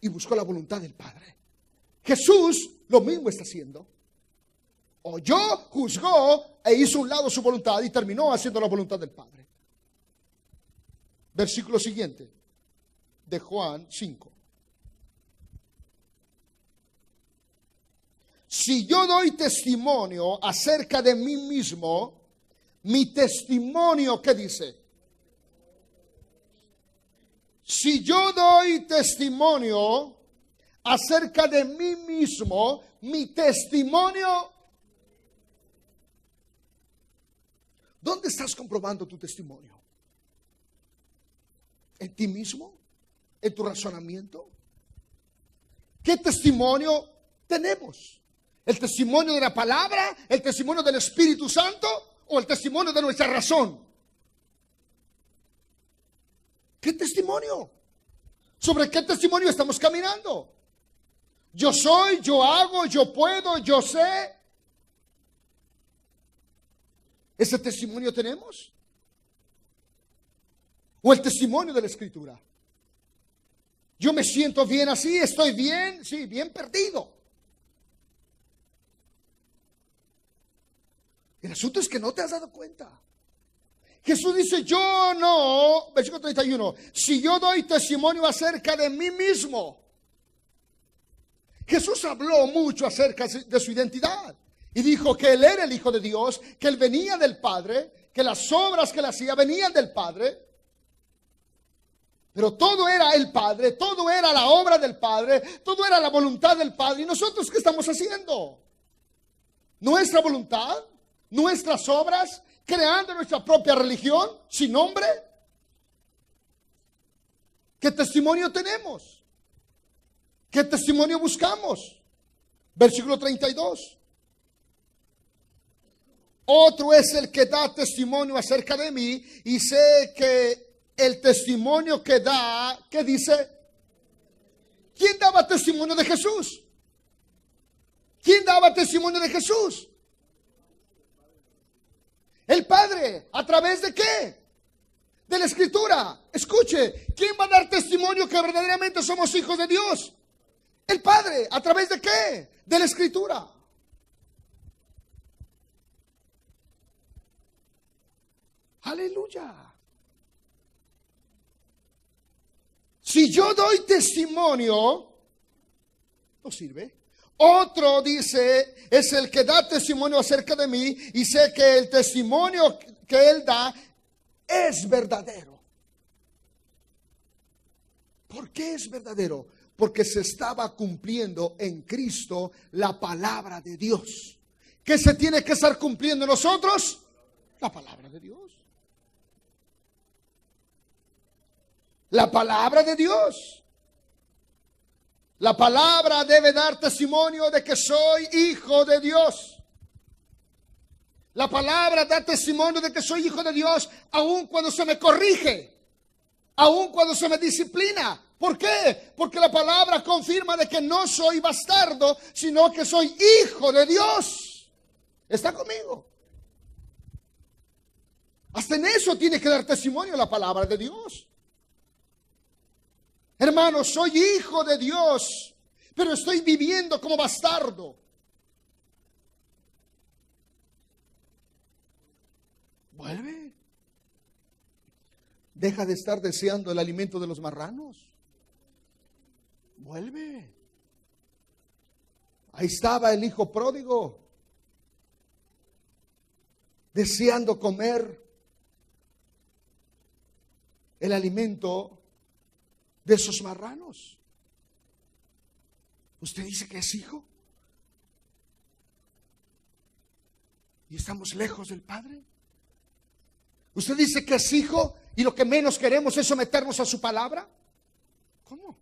y buscó la voluntad del Padre. Jesús lo mismo está haciendo. Oyó, juzgó e hizo a un lado su voluntad y terminó haciendo la voluntad del Padre. Versículo siguiente de Juan 5. Si yo doy testimonio acerca de mí mismo, mi testimonio, ¿qué dice? Si yo doy testimonio acerca de mí mismo, mi testimonio. ¿Dónde estás comprobando tu testimonio? ¿En ti mismo? ¿En tu razonamiento? ¿Qué testimonio tenemos? ¿El testimonio de la palabra? ¿El testimonio del Espíritu Santo? ¿O el testimonio de nuestra razón? ¿Qué testimonio? ¿Sobre qué testimonio estamos caminando? Yo soy, yo hago, yo puedo, yo sé. ¿Ese testimonio tenemos? ¿O el testimonio de la Escritura? Yo me siento bien así, estoy bien, sí, bien perdido. El asunto es que no te has dado cuenta. Jesús dice, yo no, versículo 31, si yo doy testimonio acerca de mí mismo. Jesús habló mucho acerca de su identidad y dijo que Él era el Hijo de Dios, que Él venía del Padre, que las obras que Él hacía venían del Padre. Pero todo era el Padre, todo era la obra del Padre, todo era la voluntad del Padre. ¿Y nosotros qué estamos haciendo? Nuestra voluntad, nuestras obras, creando nuestra propia religión sin nombre. ¿Qué testimonio tenemos? ¿Qué testimonio buscamos? Versículo 32. Otro es el que da testimonio acerca de mí y sé que el testimonio que da, ¿qué dice? ¿Quién daba testimonio de Jesús? ¿Quién daba testimonio de Jesús? El Padre. ¿A través de qué? De la Escritura. Escuche, ¿quién va a dar testimonio que verdaderamente somos hijos de Dios? El Padre. ¿A través de qué? De la Escritura. Aleluya. Si yo doy testimonio, no sirve. Otro dice, es el que da testimonio acerca de mí y sé que el testimonio que él da es verdadero. ¿Por qué es verdadero? Porque se estaba cumpliendo en Cristo la palabra de Dios. ¿Qué se tiene que estar cumpliendo en nosotros? La palabra de Dios. La palabra de Dios. La palabra debe dar testimonio de que soy hijo de Dios. La palabra da testimonio de que soy hijo de Dios, aun cuando se me corrige, aun cuando se me disciplina. ¿Por qué? Porque la palabra confirma de que no soy bastardo, sino que soy hijo de Dios. ¿Está conmigo? Hasta en eso tiene que dar testimonio la palabra de Dios. Hermano, soy hijo de Dios, pero estoy viviendo como bastardo. Vuelve. Deja de estar deseando el alimento de los marranos. Vuelve. Ahí estaba el hijo pródigo, deseando comer el alimento de esos marranos. ¿Usted dice que es hijo? ¿Y estamos lejos del Padre? ¿Usted dice que es hijo y lo que menos queremos es someternos a su palabra? ¿Cómo?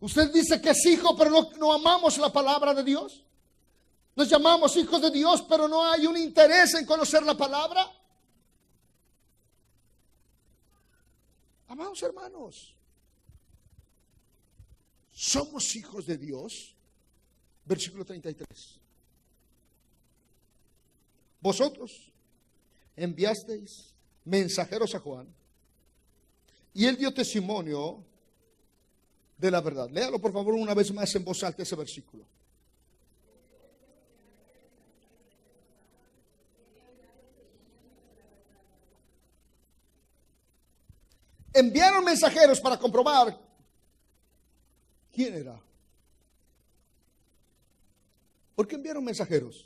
¿Usted dice que es hijo pero no amamos la palabra de Dios? ¿Nos llamamos hijos de Dios pero no hay un interés en conocer la palabra? Amados hermanos, somos hijos de Dios. Versículo 33. Vosotros enviasteis mensajeros a Juan y él dio testimonio de la verdad. Léalo por favor una vez más en voz alta ese versículo. Enviaron mensajeros para comprobar quién era. ¿Por qué enviaron mensajeros?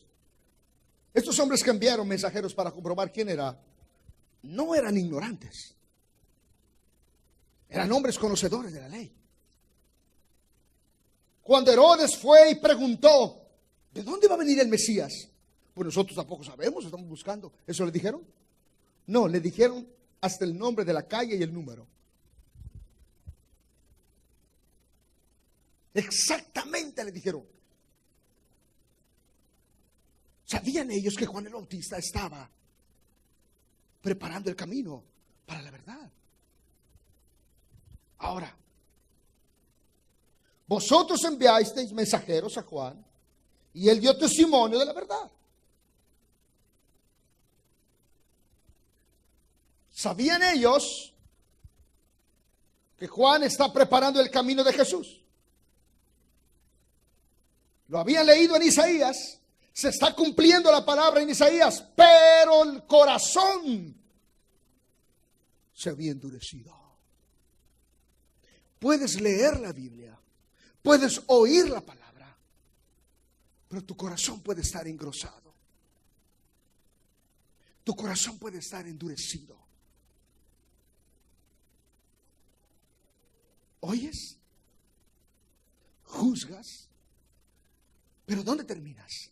Estos hombres que enviaron mensajeros para comprobar quién era, no eran ignorantes. Eran hombres conocedores de la ley. Cuando Herodes fue y preguntó, ¿de dónde va a venir el Mesías? Pues nosotros tampoco sabemos, estamos buscando. ¿Eso le dijeron? No, le dijeron hasta el nombre de la calle y el número. Exactamente le dijeron. ¿Sabían ellos que Juan el Bautista estaba preparando el camino para la verdad? Ahora, vosotros enviasteis mensajeros a Juan y él dio testimonio de la verdad. ¿Sabían ellos que Juan está preparando el camino de Jesús? Lo habían leído en Isaías. Se está cumpliendo la palabra en Isaías, pero el corazón se había endurecido. Puedes leer la Biblia, puedes oír la palabra, pero tu corazón puede estar engrosado. Tu corazón puede estar endurecido. ¿Oyes? Juzgas, pero ¿dónde terminas?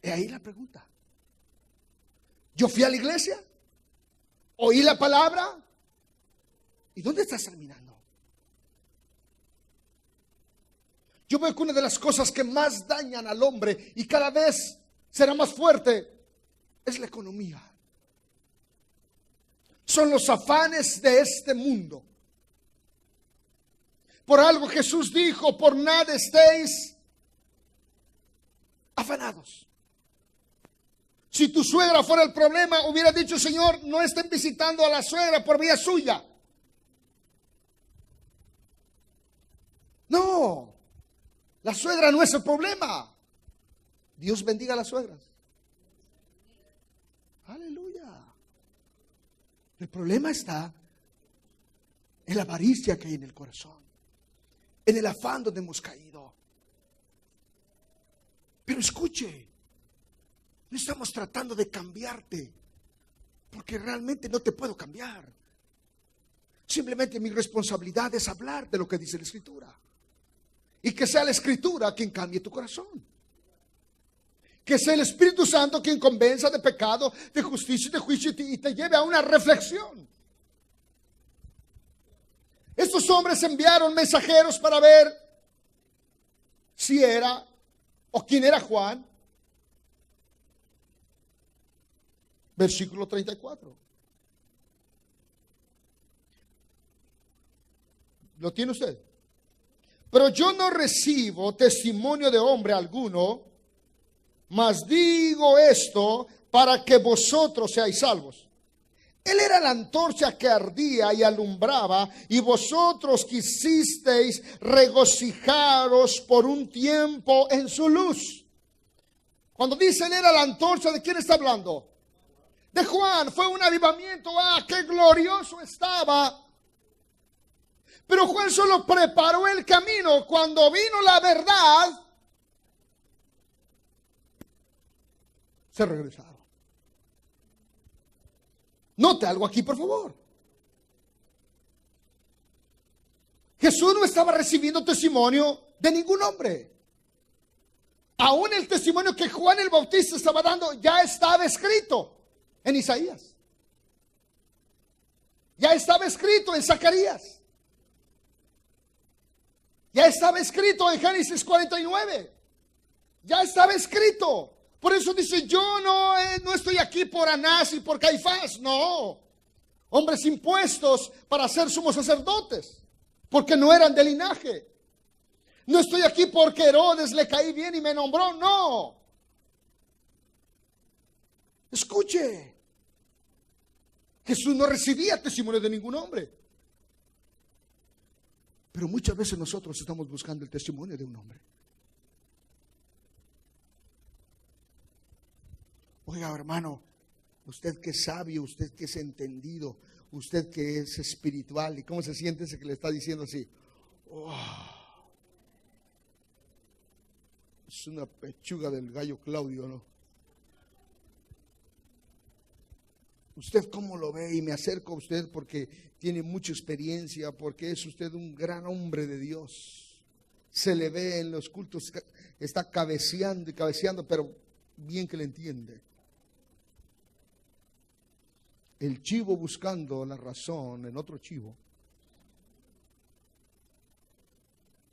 Es ahí la pregunta. Yo fui a la iglesia, oí la palabra, ¿y dónde estás terminando? Yo veo que una de las cosas que más dañan al hombre y cada vez será más fuerte es la economía. Son los afanes de este mundo. Por algo Jesús dijo, por nada estéis afanados. Si tu suegra fuera el problema, hubiera dicho, Señor, no estén visitando a la suegra por vía suya. No, la suegra no es el problema. Dios bendiga a las suegras. Aleluya. El problema está en la avaricia que hay en el corazón, en el afán donde hemos caído. Pero escuche, no estamos tratando de cambiarte, porque realmente no te puedo cambiar. Simplemente mi responsabilidad es hablar de lo que dice la Escritura. Y que sea la Escritura quien cambie tu corazón. Que sea el Espíritu Santo quien convenza de pecado, de justicia y de juicio y te lleve a una reflexión. Estos hombres enviaron mensajeros para ver si era o quién era Juan. Versículo 34. ¿Lo tiene usted? Pero yo no recibo testimonio de hombre alguno, mas digo esto para que vosotros seáis salvos. Él era la antorcha que ardía y alumbraba, y vosotros quisisteis regocijaros por un tiempo en su luz. Cuando dice él era la antorcha, ¿de quién está hablando? De Juan. Fue un avivamiento. ¡Ah, qué glorioso estaba! Pero Juan solo preparó el camino. Cuando vino la verdad, se regresaron. Note algo aquí, por favor. Jesús no estaba recibiendo testimonio de ningún hombre. Aún el testimonio que Juan el Bautista estaba dando ya estaba escrito en Isaías. Ya estaba escrito en Zacarías. Ya estaba escrito en Génesis 49. Ya estaba escrito. Por eso dice, yo no estoy aquí por Anás y por Caifás. No. Hombres impuestos para ser sumos sacerdotes, porque no eran de linaje. No estoy aquí porque Herodes le caí bien y me nombró. No. Escuche. Jesús no recibía testimonio de ningún hombre. Pero muchas veces nosotros estamos buscando el testimonio de un hombre. Oiga, hermano, usted que es sabio, usted que es entendido, usted que es espiritual, ¿y cómo se siente ese que le está diciendo así? Oh, es una pechuga del gallo Claudio, ¿no? ¿Usted cómo lo ve? Y me acerco a usted porque tiene mucha experiencia, porque es usted un gran hombre de Dios. Se le ve en los cultos, está cabeceando y cabeceando, pero bien que le entiende. El chivo buscando la razón en otro chivo.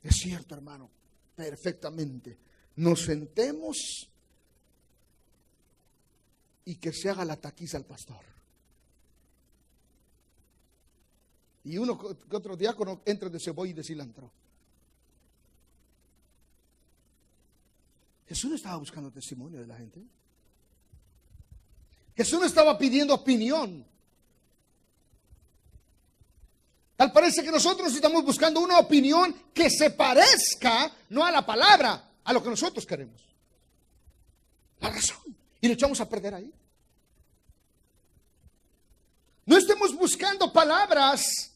Es cierto, hermano, perfectamente. Nos sentemos y que se haga la taquiza al pastor. Y uno que otro diácono entre de cebolla y de cilantro. Jesús no estaba buscando testimonio de la gente. Jesús no estaba pidiendo opinión. Tal parece que nosotros estamos buscando una opinión que se parezca, no a la palabra, a lo que nosotros queremos. La razón. Y lo echamos a perder ahí. No estemos buscando palabras.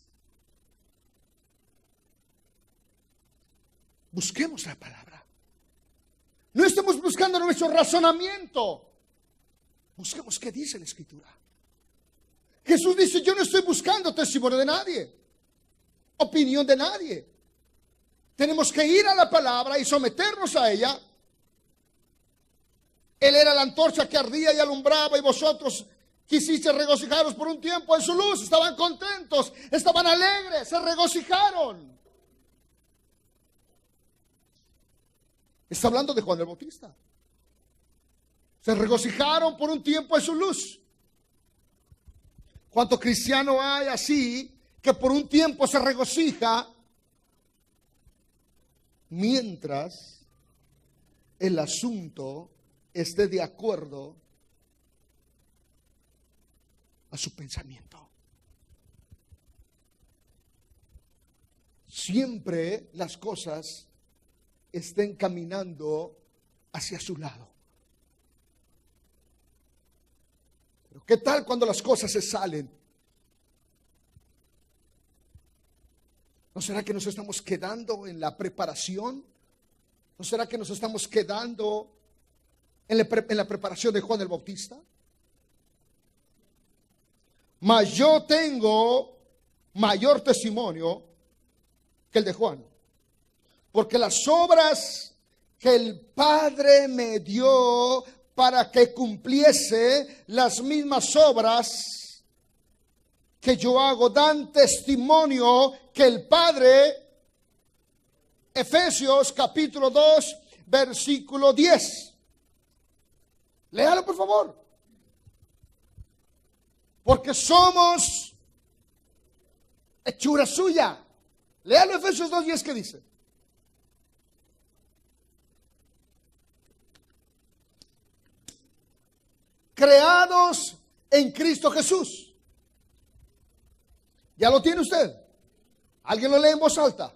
Busquemos la palabra. No estemos buscando nuestro razonamiento. Busquemos qué dice la Escritura. Jesús dice, yo no estoy buscando testimonio de nadie, opinión de nadie. Tenemos que ir a la palabra y someternos a ella. Él era la antorcha que ardía y alumbraba, y vosotros quisiste regocijaros por un tiempo en su luz. Estaban contentos, estaban alegres, se regocijaron. Está hablando de Juan el Bautista. Se regocijaron por un tiempo en su luz. ¿Cuánto cristiano hay así que por un tiempo se regocija mientras el asunto esté de acuerdo a su pensamiento? Siempre las cosas estén caminando hacia su lado. Pero ¿qué tal cuando las cosas se salen? ¿No será que nos estamos quedando en la preparación? ¿No será que nos estamos quedando en la preparación de Juan el Bautista? Mas yo tengo mayor testimonio que el de Juan, porque las obras que el Padre me dio para que cumpliese, las mismas obras que yo hago dan testimonio que el Padre. Efesios capítulo 2 versículo 10. Léalo por favor. Porque somos hechura suya. Léalo Efesios 2:10, ¿qué dice? Creados en Cristo Jesús. ¿Ya lo tiene usted? ¿Alguien lo lee en voz alta?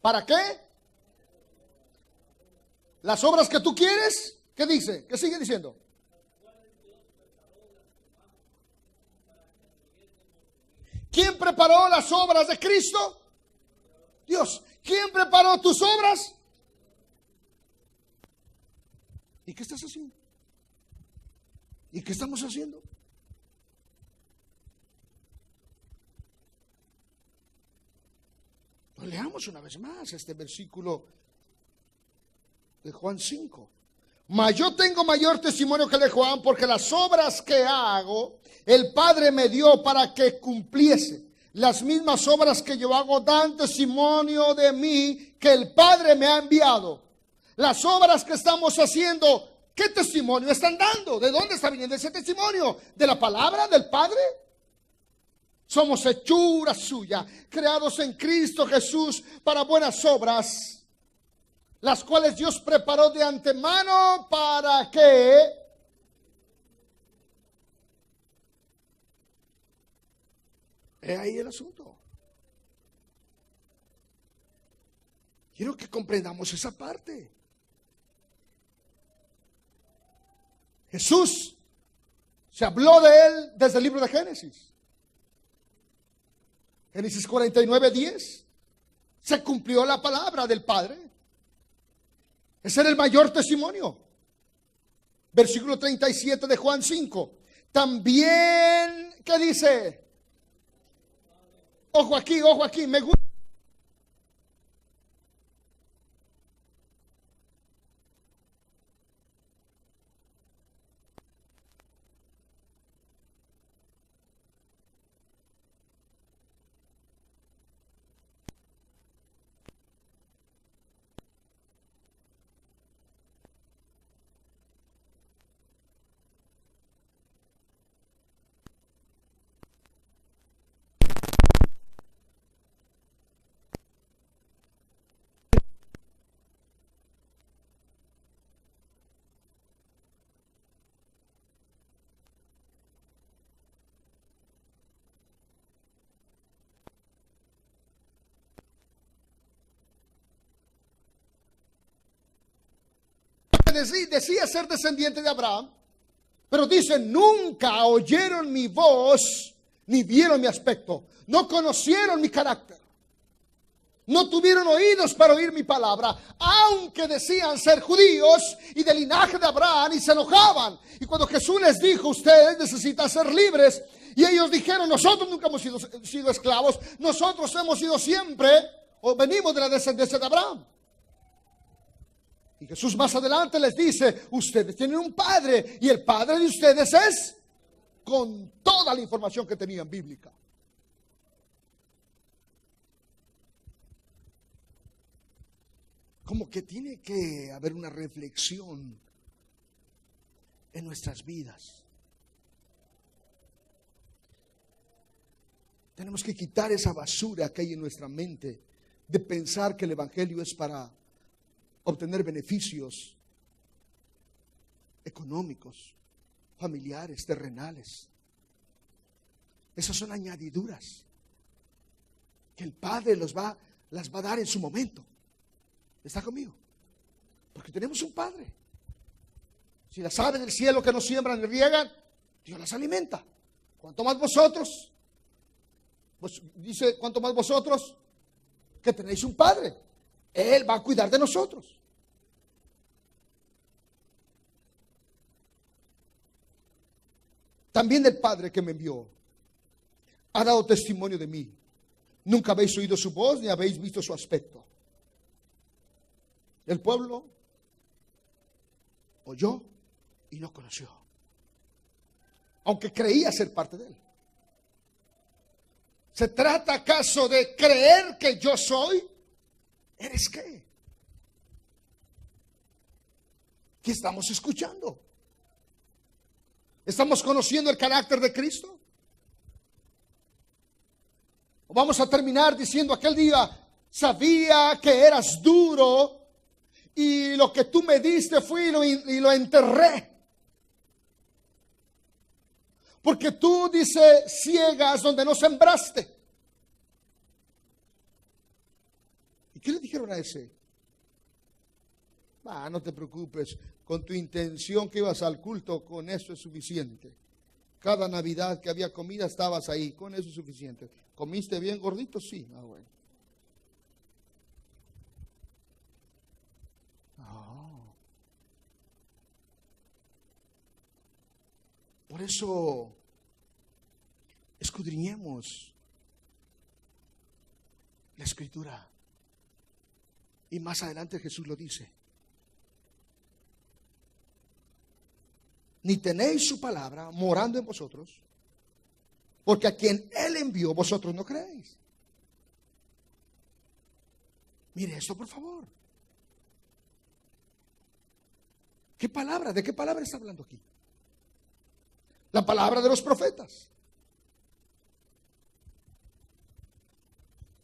¿Para qué? Las obras que tú quieres. ¿Qué dice? ¿Qué sigue diciendo? ¿Quién preparó las obras de Cristo? Dios. ¿Quién preparó tus obras? ¿Y qué estás haciendo? ¿Y qué estamos haciendo? Pues leamos una vez más este versículo de Juan 5. Mas yo tengo mayor testimonio que el de Juan, porque las obras que hago, el Padre me dio para que cumpliese. Las mismas obras que yo hago dan testimonio de mí, que el Padre me ha enviado. Las obras que estamos haciendo, ¿qué testimonio están dando? ¿De dónde está viniendo ese testimonio? ¿De la palabra del Padre? Somos hechura suya, creados en Cristo Jesús para buenas obras, las cuales Dios preparó de antemano para que es ahí el asunto. Quiero que comprendamos esa parte. Jesús, se habló de él desde el libro de Génesis. Génesis 49:10. Se cumplió la palabra del Padre. Ese era el mayor testimonio. Versículo 37 de Juan 5. También, ¿qué dice? Ojo aquí, me gusta. Decía ser descendiente de Abraham, pero dice: nunca oyeron mi voz, ni vieron mi aspecto, no conocieron mi carácter, no tuvieron oídos para oír mi palabra, aunque decían ser judíos y del linaje de Abraham, y se enojaban. Y cuando Jesús les dijo: ustedes necesitan ser libres, y ellos dijeron: nosotros nunca hemos sido esclavos, nosotros hemos sido siempre, o venimos de la descendencia de Abraham. Y Jesús más adelante les dice: ustedes tienen un padre, y el padre de ustedes es, con toda la información que tenían bíblica. Como que tiene que haber una reflexión en nuestras vidas. Tenemos que quitar esa basura que hay en nuestra mente de pensar que el evangelio es para obtener beneficios económicos, familiares, terrenales. Esas son añadiduras que el Padre las va a dar en su momento. ¿Está conmigo? Porque tenemos un Padre. Si las aves del cielo que nos siembran y riegan, Dios las alimenta. ¿Cuánto más vosotros? Pues dice: ¿cuánto más vosotros que tenéis un Padre? Él va a cuidar de nosotros. También el Padre que me envió ha dado testimonio de mí. Nunca habéis oído su voz ni habéis visto su aspecto. El pueblo oyó y no conoció, aunque creía ser parte de él. ¿Se trata acaso de creer que yo soy? ¿Eres qué? ¿Qué estamos escuchando? ¿Estamos conociendo el carácter de Cristo? ¿O vamos a terminar diciendo: aquel día sabía que eras duro y lo que tú me diste fui y lo enterré? Porque tú, dice, ciegas donde no sembraste. ¿Y qué le dijeron a ese? No te preocupes, con tu intención que ibas al culto, con eso es suficiente. Cada Navidad que había comida estabas ahí, con eso es suficiente. ¿Comiste bien gordito? Sí. Bueno. Por eso, escudriñemos la Escritura. Y más adelante Jesús lo dice: ni tenéis su palabra morando en vosotros, porque a quien Él envió vosotros no creéis. Mire esto, por favor. ¿Qué palabra? ¿De qué palabra está hablando aquí? La palabra de los profetas.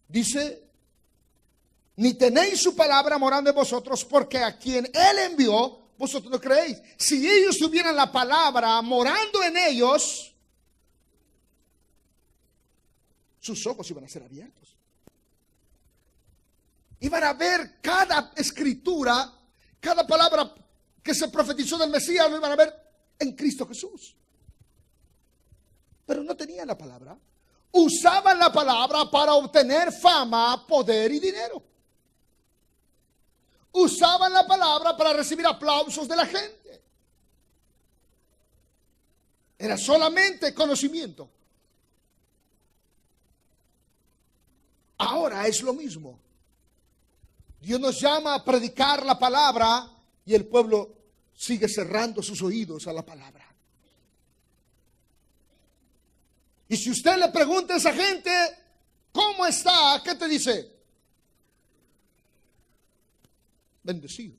Dice: ni tenéis su palabra morando en vosotros, porque a quien Él envió vosotros no creéis. Si ellos tuvieran la palabra morando en ellos, sus ojos iban a ser abiertos. Iban a ver cada escritura, cada palabra que se profetizó del Mesías, lo iban a ver en Cristo Jesús. Pero no tenían la palabra. Usaban la palabra para obtener fama, poder y dinero. Usaban la palabra para recibir aplausos de la gente. Era solamente conocimiento. Ahora es lo mismo. Dios nos llama a predicar la palabra y el pueblo sigue cerrando sus oídos a la palabra. Y si usted le pregunta a esa gente, ¿cómo está? ¿Qué te dice? Bendecido,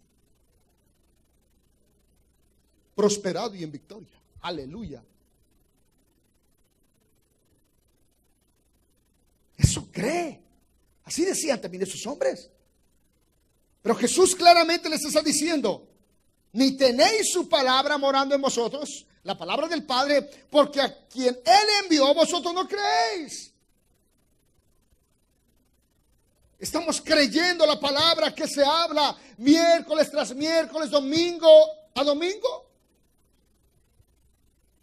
prosperado y en victoria. Aleluya. Eso cree. Así decían también esos hombres. Pero Jesús claramente les está diciendo: ni tenéis su palabra morando en vosotros, la palabra del Padre, porque a quien Él envió vosotros no creéis. Estamos creyendo la palabra que se habla miércoles tras miércoles, domingo a domingo.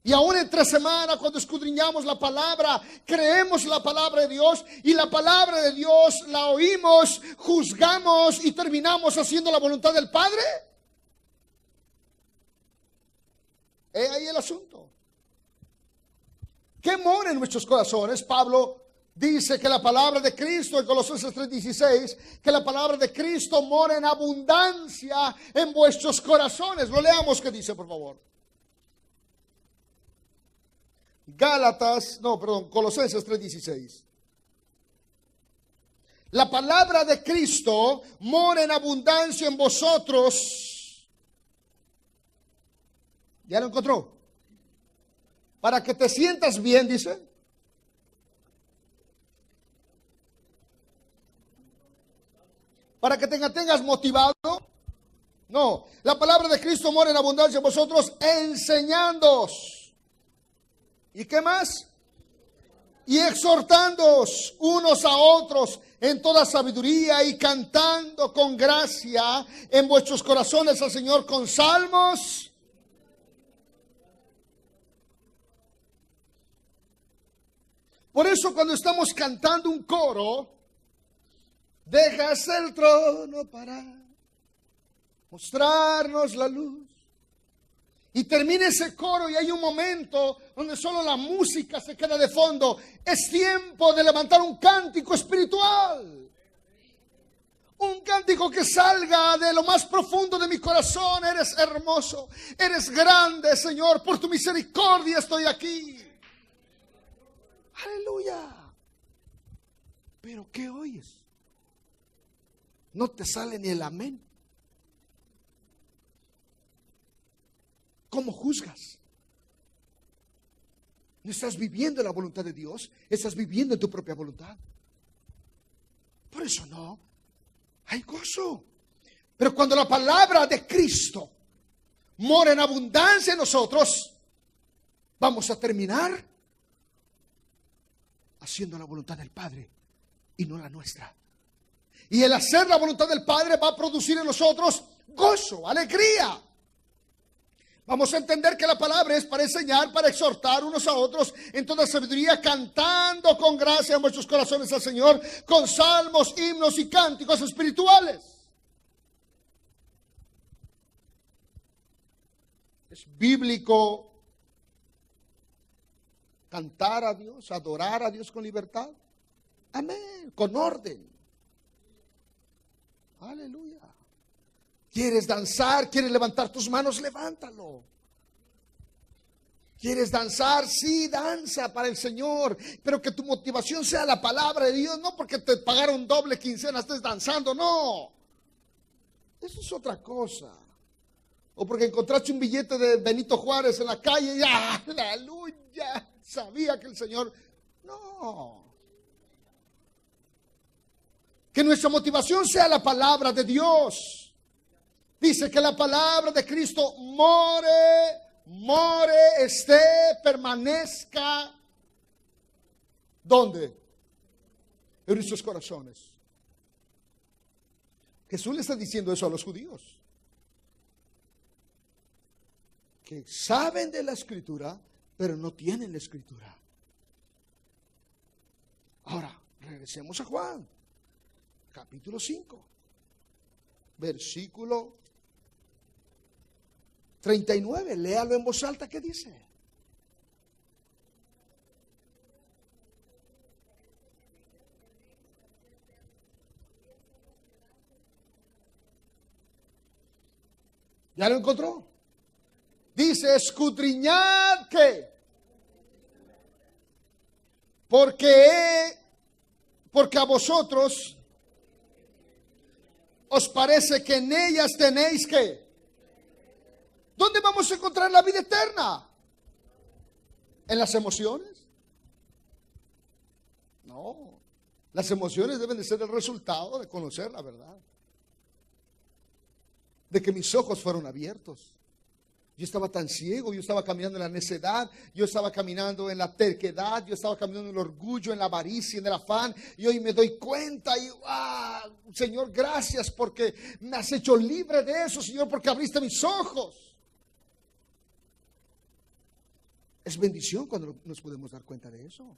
Y aún entre semana, cuando escudriñamos la palabra, creemos la palabra de Dios, y la palabra de Dios la oímos, juzgamos y terminamos haciendo la voluntad del Padre. He ahí el asunto. ¿Qué mora en nuestros corazones? Pablo dice que la palabra de Cristo, en Colosenses 3:16, que la palabra de Cristo mora en abundancia en vuestros corazones. Lo leamos, ¿qué dice, por favor? Colosenses 3:16. La palabra de Cristo mora en abundancia en vosotros. ¿Ya lo encontró? Para que te sientas bien, dice. Para que te tengas motivado. No, la palabra de Cristo mora en abundancia en vosotros, enseñándoos. ¿Y qué más? Y exhortándoos unos a otros en toda sabiduría, y cantando con gracia en vuestros corazones al Señor con salmos. Por eso, cuando estamos cantando un coro, dejas el trono para mostrarnos la luz. Y termina ese coro y hay un momento donde solo la música se queda de fondo. Es tiempo de levantar un cántico espiritual. Un cántico que salga de lo más profundo de mi corazón. Eres hermoso, eres grande, Señor, por tu misericordia estoy aquí. Aleluya. Pero ¿qué oyes? No te sale ni el amén. ¿Cómo juzgas? ¿No estás viviendo la voluntad de Dios? ¿Estás viviendo en tu propia voluntad? Por eso no hay gozo. Pero cuando la palabra de Cristo mora en abundancia en nosotros, vamos a terminar haciendo la voluntad del Padre y no la nuestra. Y el hacer la voluntad del Padre va a producir en nosotros gozo, alegría. Vamos a entender que la palabra es para enseñar, para exhortar unos a otros en toda sabiduría, cantando con gracia en vuestros corazones al Señor, con salmos, himnos y cánticos espirituales. Es bíblico cantar a Dios, adorar a Dios con libertad. Amén, con orden. Aleluya. ¿Quieres danzar? ¿Quieres levantar tus manos? Levántalo. ¿Quieres danzar? Sí, danza para el Señor. Pero que tu motivación sea la palabra de Dios. No porque te pagaron doble quincena estés danzando. No. Eso es otra cosa. O porque encontraste un billete de Benito Juárez en la calle y aleluya, sabía que el Señor. No. Que nuestra motivación sea la palabra de Dios. Dice que la palabra de Cristo esté, permanezca. ¿Dónde? En nuestros corazones. Jesús le está diciendo eso a los judíos, que saben de la Escritura, pero no tienen la Escritura. Ahora, regresemos a Juan, capítulo 5, versículo 39, léalo en voz alta, ¿qué dice? ¿Ya lo encontró? Dice, escudriñad ¿qué? Porque a vosotros os parece que en ellas tenéis ¿qué? ¿Dónde vamos a encontrar la vida eterna? ¿En las emociones? No. Las emociones deben de ser el resultado de conocer la verdad. De que mis ojos fueron abiertos. Yo estaba tan ciego, yo estaba caminando en la necedad, yo estaba caminando en la terquedad, yo estaba caminando en el orgullo, en la avaricia, en el afán, y hoy me doy cuenta y Señor, gracias porque me has hecho libre de eso, Señor, porque abriste mis ojos. Es bendición cuando nos podemos dar cuenta de eso.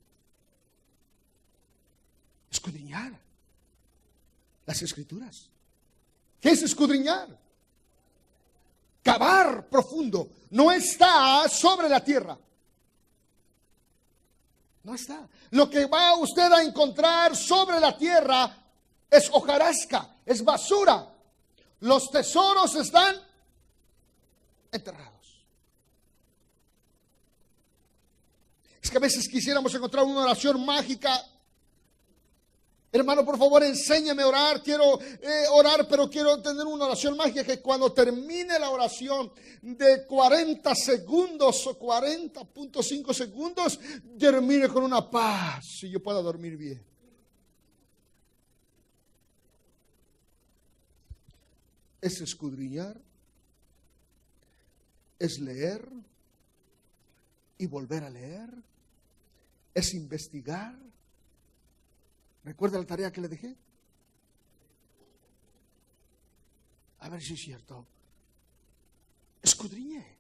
Escudriñar las Escrituras. ¿Qué es escudriñar? Cavar profundo. No está sobre la tierra. No está. Lo que va usted a encontrar sobre la tierra es hojarasca, es basura. Los tesoros están enterrados. Es que a veces quisiéramos encontrar una oración mágica. Hermano, por favor, enséñame a orar. Quiero orar, pero quiero tener una oración mágica que cuando termine la oración de 40 segundos o 40.5 segundos, termine con una paz y yo pueda dormir bien. Es escudriñar, es leer y volver a leer, es investigar. ¿Recuerda la tarea que le dejé? A ver si es cierto. Escudriñe.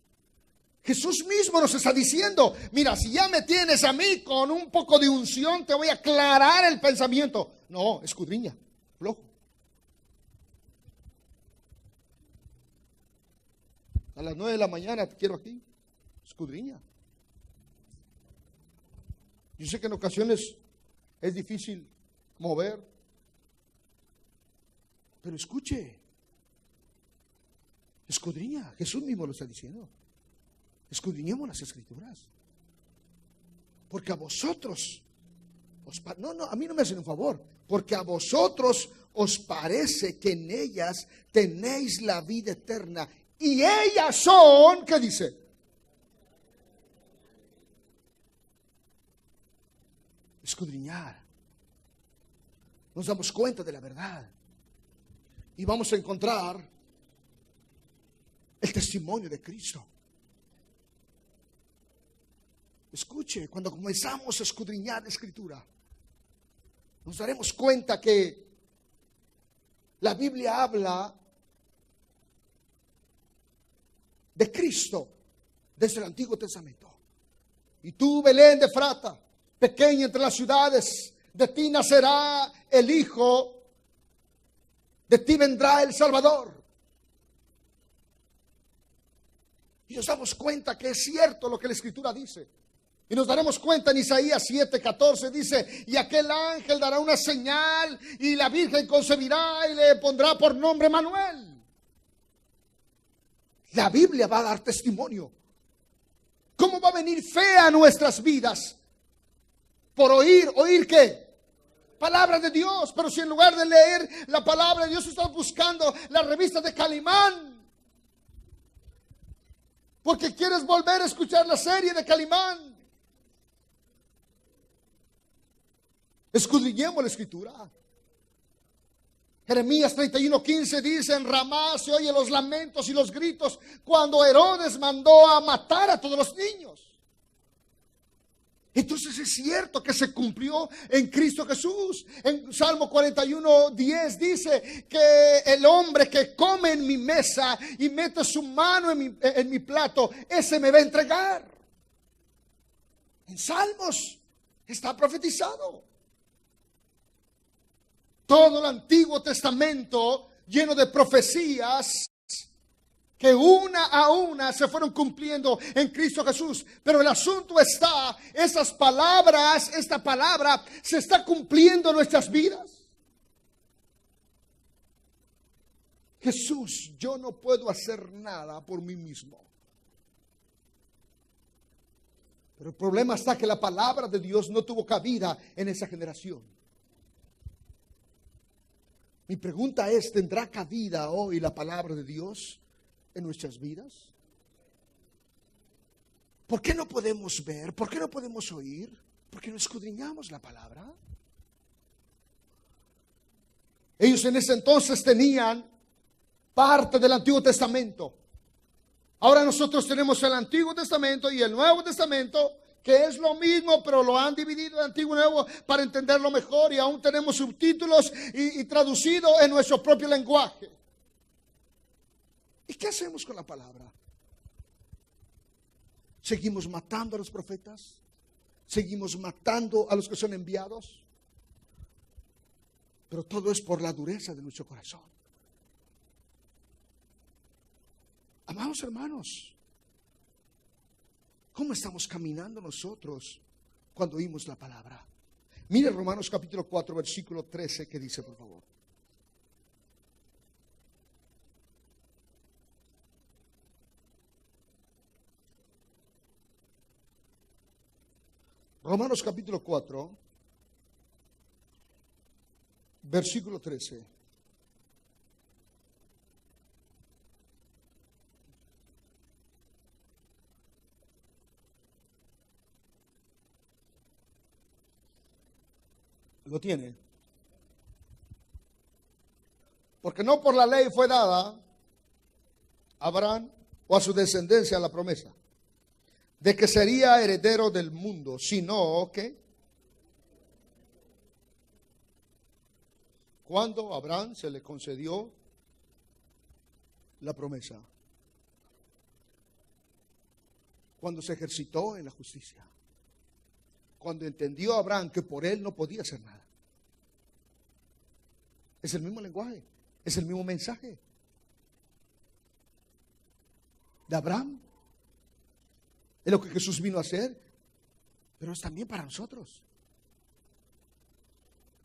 Jesús mismo nos está diciendo, mira, si ya me tienes a mí con un poco de unción, te voy a aclarar el pensamiento. No, escudriña, flojo. A las 9 de la mañana te quiero aquí. Escudriña. Yo sé que en ocasiones es difícil mover, pero escuche, escudriña. Jesús mismo lo está diciendo. Escudriñemos las Escrituras, porque a vosotros a mí no me hacen un favor, porque a vosotros os parece que en ellas tenéis la vida eterna y ellas son, ¿qué dice? Escudriñar. Nos damos cuenta de la verdad y vamos a encontrar el testimonio de Cristo. Escuche, cuando comenzamos a escudriñar la Escritura, nos daremos cuenta que la Biblia habla de Cristo desde el Antiguo Testamento. Y tú, Belén de Efrata, pequeña entre las ciudades, de ti nacerá el Hijo, de ti vendrá el Salvador. Y nos damos cuenta que es cierto lo que la Escritura dice. Y nos daremos cuenta en Isaías 7:14, dice, y aquel ángel dará una señal, y la Virgen concebirá y le pondrá por nombre Manuel. La Biblia va a dar testimonio. ¿Cómo va a venir fe a nuestras vidas? Por ¿oír qué? Palabra de Dios. Pero si en lugar de leer la palabra de Dios estás buscando la revista de Calimán, porque quieres volver a escuchar la serie de Calimán, escudriñemos la Escritura. Jeremías 31:15 dice, en Ramá se oyen los lamentos y los gritos cuando Herodes mandó a matar a todos los niños. Entonces es cierto que se cumplió en Cristo Jesús. En Salmo 41:10 dice que el hombre que come en mi mesa y mete su mano en mi plato, ese me va a entregar. En Salmos está profetizado. Todo el Antiguo Testamento lleno de profecías que una a una se fueron cumpliendo en Cristo Jesús. Pero el asunto está, esas palabras, esta palabra se está cumpliendo en nuestras vidas. Jesús, yo no puedo hacer nada por mí mismo. Pero el problema está que la palabra de Dios no tuvo cabida en esa generación. Mi pregunta es, ¿tendrá cabida hoy la palabra de Dios en nuestras vidas? ¿Por qué no podemos ver? ¿Por qué no podemos oír? Porque no escudriñamos la palabra. Ellos en ese entonces tenían parte del Antiguo Testamento. Ahora nosotros tenemos el Antiguo Testamento y el Nuevo Testamento, que es lo mismo, pero lo han dividido en Antiguo y Nuevo para entenderlo mejor, y aún tenemos subtítulos y traducido en nuestro propio lenguaje. ¿Y qué hacemos con la palabra? ¿Seguimos matando a los profetas? ¿Seguimos matando a los que son enviados? Pero todo es por la dureza de nuestro corazón. Amados hermanos, ¿cómo estamos caminando nosotros cuando oímos la palabra? Mire Romanos capítulo 4, versículo 13, que dice, por favor. Romanos capítulo 4, versículo 13. ¿Lo tiene? Porque no por la ley fue dada a Abraham o a su descendencia la promesa de que sería heredero del mundo, sino que cuando a Abraham se le concedió la promesa, cuando se ejercitó en la justicia, cuando entendió Abraham que por él no podía hacer nada. Es el mismo lenguaje, es el mismo mensaje de Abraham. Es lo que Jesús vino a hacer, pero es también para nosotros.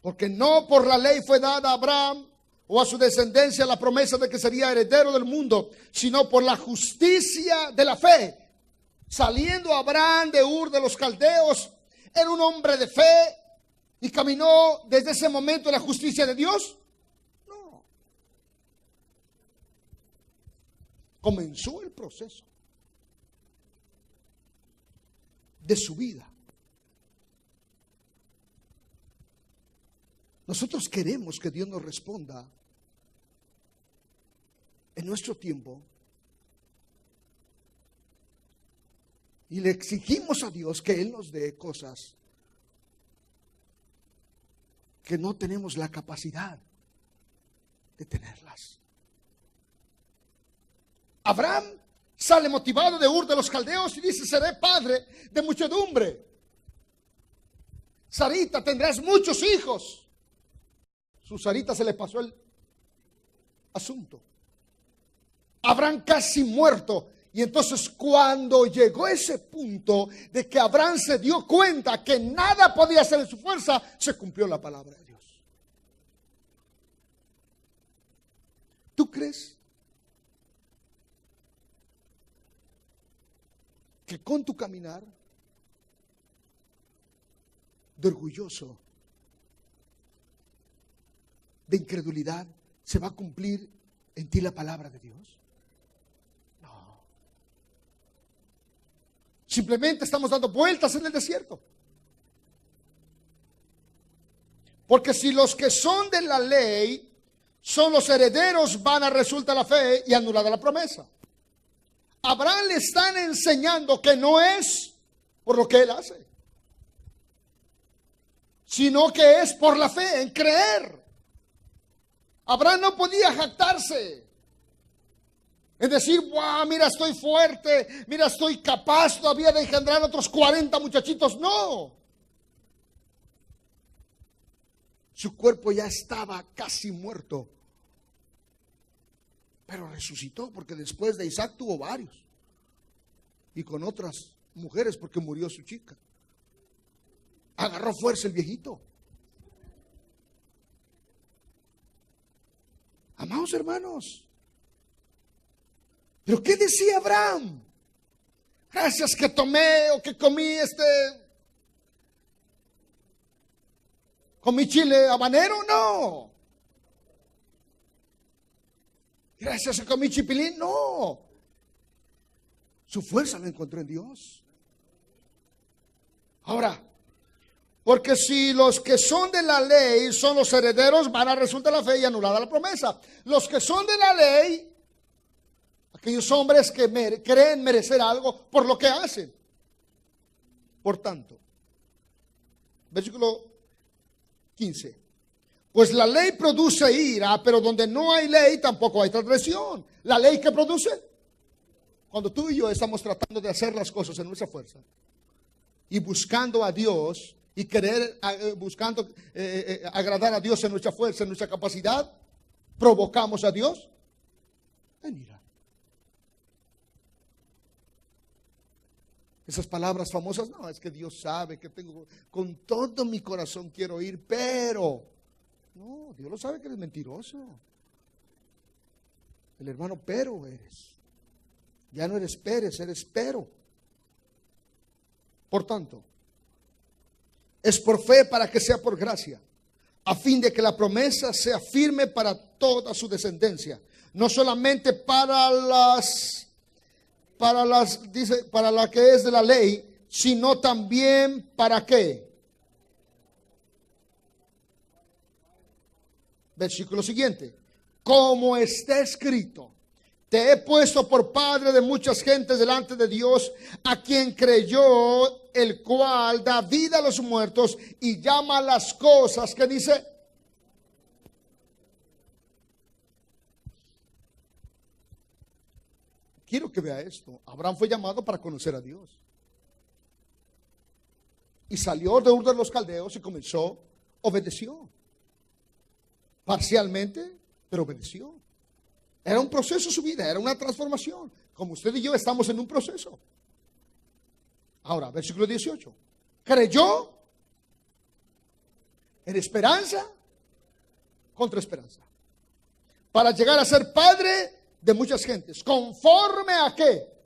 Porque no por la ley fue dada a Abraham o a su descendencia la promesa de que sería heredero del mundo, sino por la justicia de la fe. Saliendo Abraham de Ur de los Caldeos, era un hombre de fe y caminó desde ese momento en la justicia de Dios. No. Comenzó el proceso de su vida. Nosotros queremos que Dios nos responda en nuestro tiempo y le exigimos a Dios que Él nos dé cosas que no tenemos la capacidad de tenerlas. Abraham sale motivado de Ur de los Caldeos y dice: seré padre de muchedumbre. Sarita, tendrás muchos hijos. Su Sarita se le pasó el asunto. Abraham casi muerto. Y entonces cuando llegó ese punto de que Abraham se dio cuenta que nada podía hacer en su fuerza, se cumplió la palabra de Dios. ¿Tú crees que con tu caminar de orgulloso, de incredulidad, se va a cumplir en ti la palabra de Dios? No. Simplemente estamos dando vueltas en el desierto. Porque si los que son de la ley son los herederos, vana resulta la fe y anulada la promesa. Abraham le están enseñando que no es por lo que él hace, sino que es por la fe, en creer. Abraham no podía jactarse, es decir, wow, mira, estoy fuerte, mira, estoy capaz todavía de engendrar otros 40 muchachitos. No. Su cuerpo ya estaba casi muerto, pero resucitó, porque después de Isaac tuvo varios, y con otras mujeres, porque murió su chica. Agarró fuerza el viejito. Amados hermanos, ¿pero qué decía Abraham? Gracias que tomé o que comí chile habanero, no. Gracias que comí chipilín, no. Su fuerza la encontró en Dios. Ahora, porque si los que son de la ley son los herederos, van a resultar la fe y anulada la promesa. Los que son de la ley, aquellos hombres que creen merecer algo por lo que hacen. Por tanto, versículo 15. Pues la ley produce ira, pero donde no hay ley tampoco hay transgresión. ¿La ley qué produce? Cuando tú y yo estamos tratando de hacer las cosas en nuestra fuerza y buscando a Dios y buscando agradar a Dios en nuestra fuerza, en nuestra capacidad, provocamos a Dios en ira. Esas palabras famosas, no, es que Dios sabe que tengo, con todo mi corazón quiero ir, pero, no, Dios lo sabe que eres mentiroso. El hermano pero eres. Ya no eres Pérez, eres pero. Por tanto, es por fe para que sea por gracia, a fin de que la promesa sea firme para toda su descendencia, no solamente para la que es de la ley, sino también para qué. Versículo siguiente. Como está escrito, te he puesto por padre de muchas gentes delante de Dios, a quien creyó, el cual da vida a los muertos y llama las cosas que dice. Quiero que vea esto. Abraham fue llamado para conocer a Dios. Y salió de Ur de los Caldeos y comenzó, obedeció. Parcialmente, pero obedeció. Era un proceso su vida, era una transformación. Como usted y yo estamos en un proceso. Ahora, versículo 18. Creyó en esperanza contra esperanza, para llegar a ser padre de muchas gentes. ¿Conforme a qué?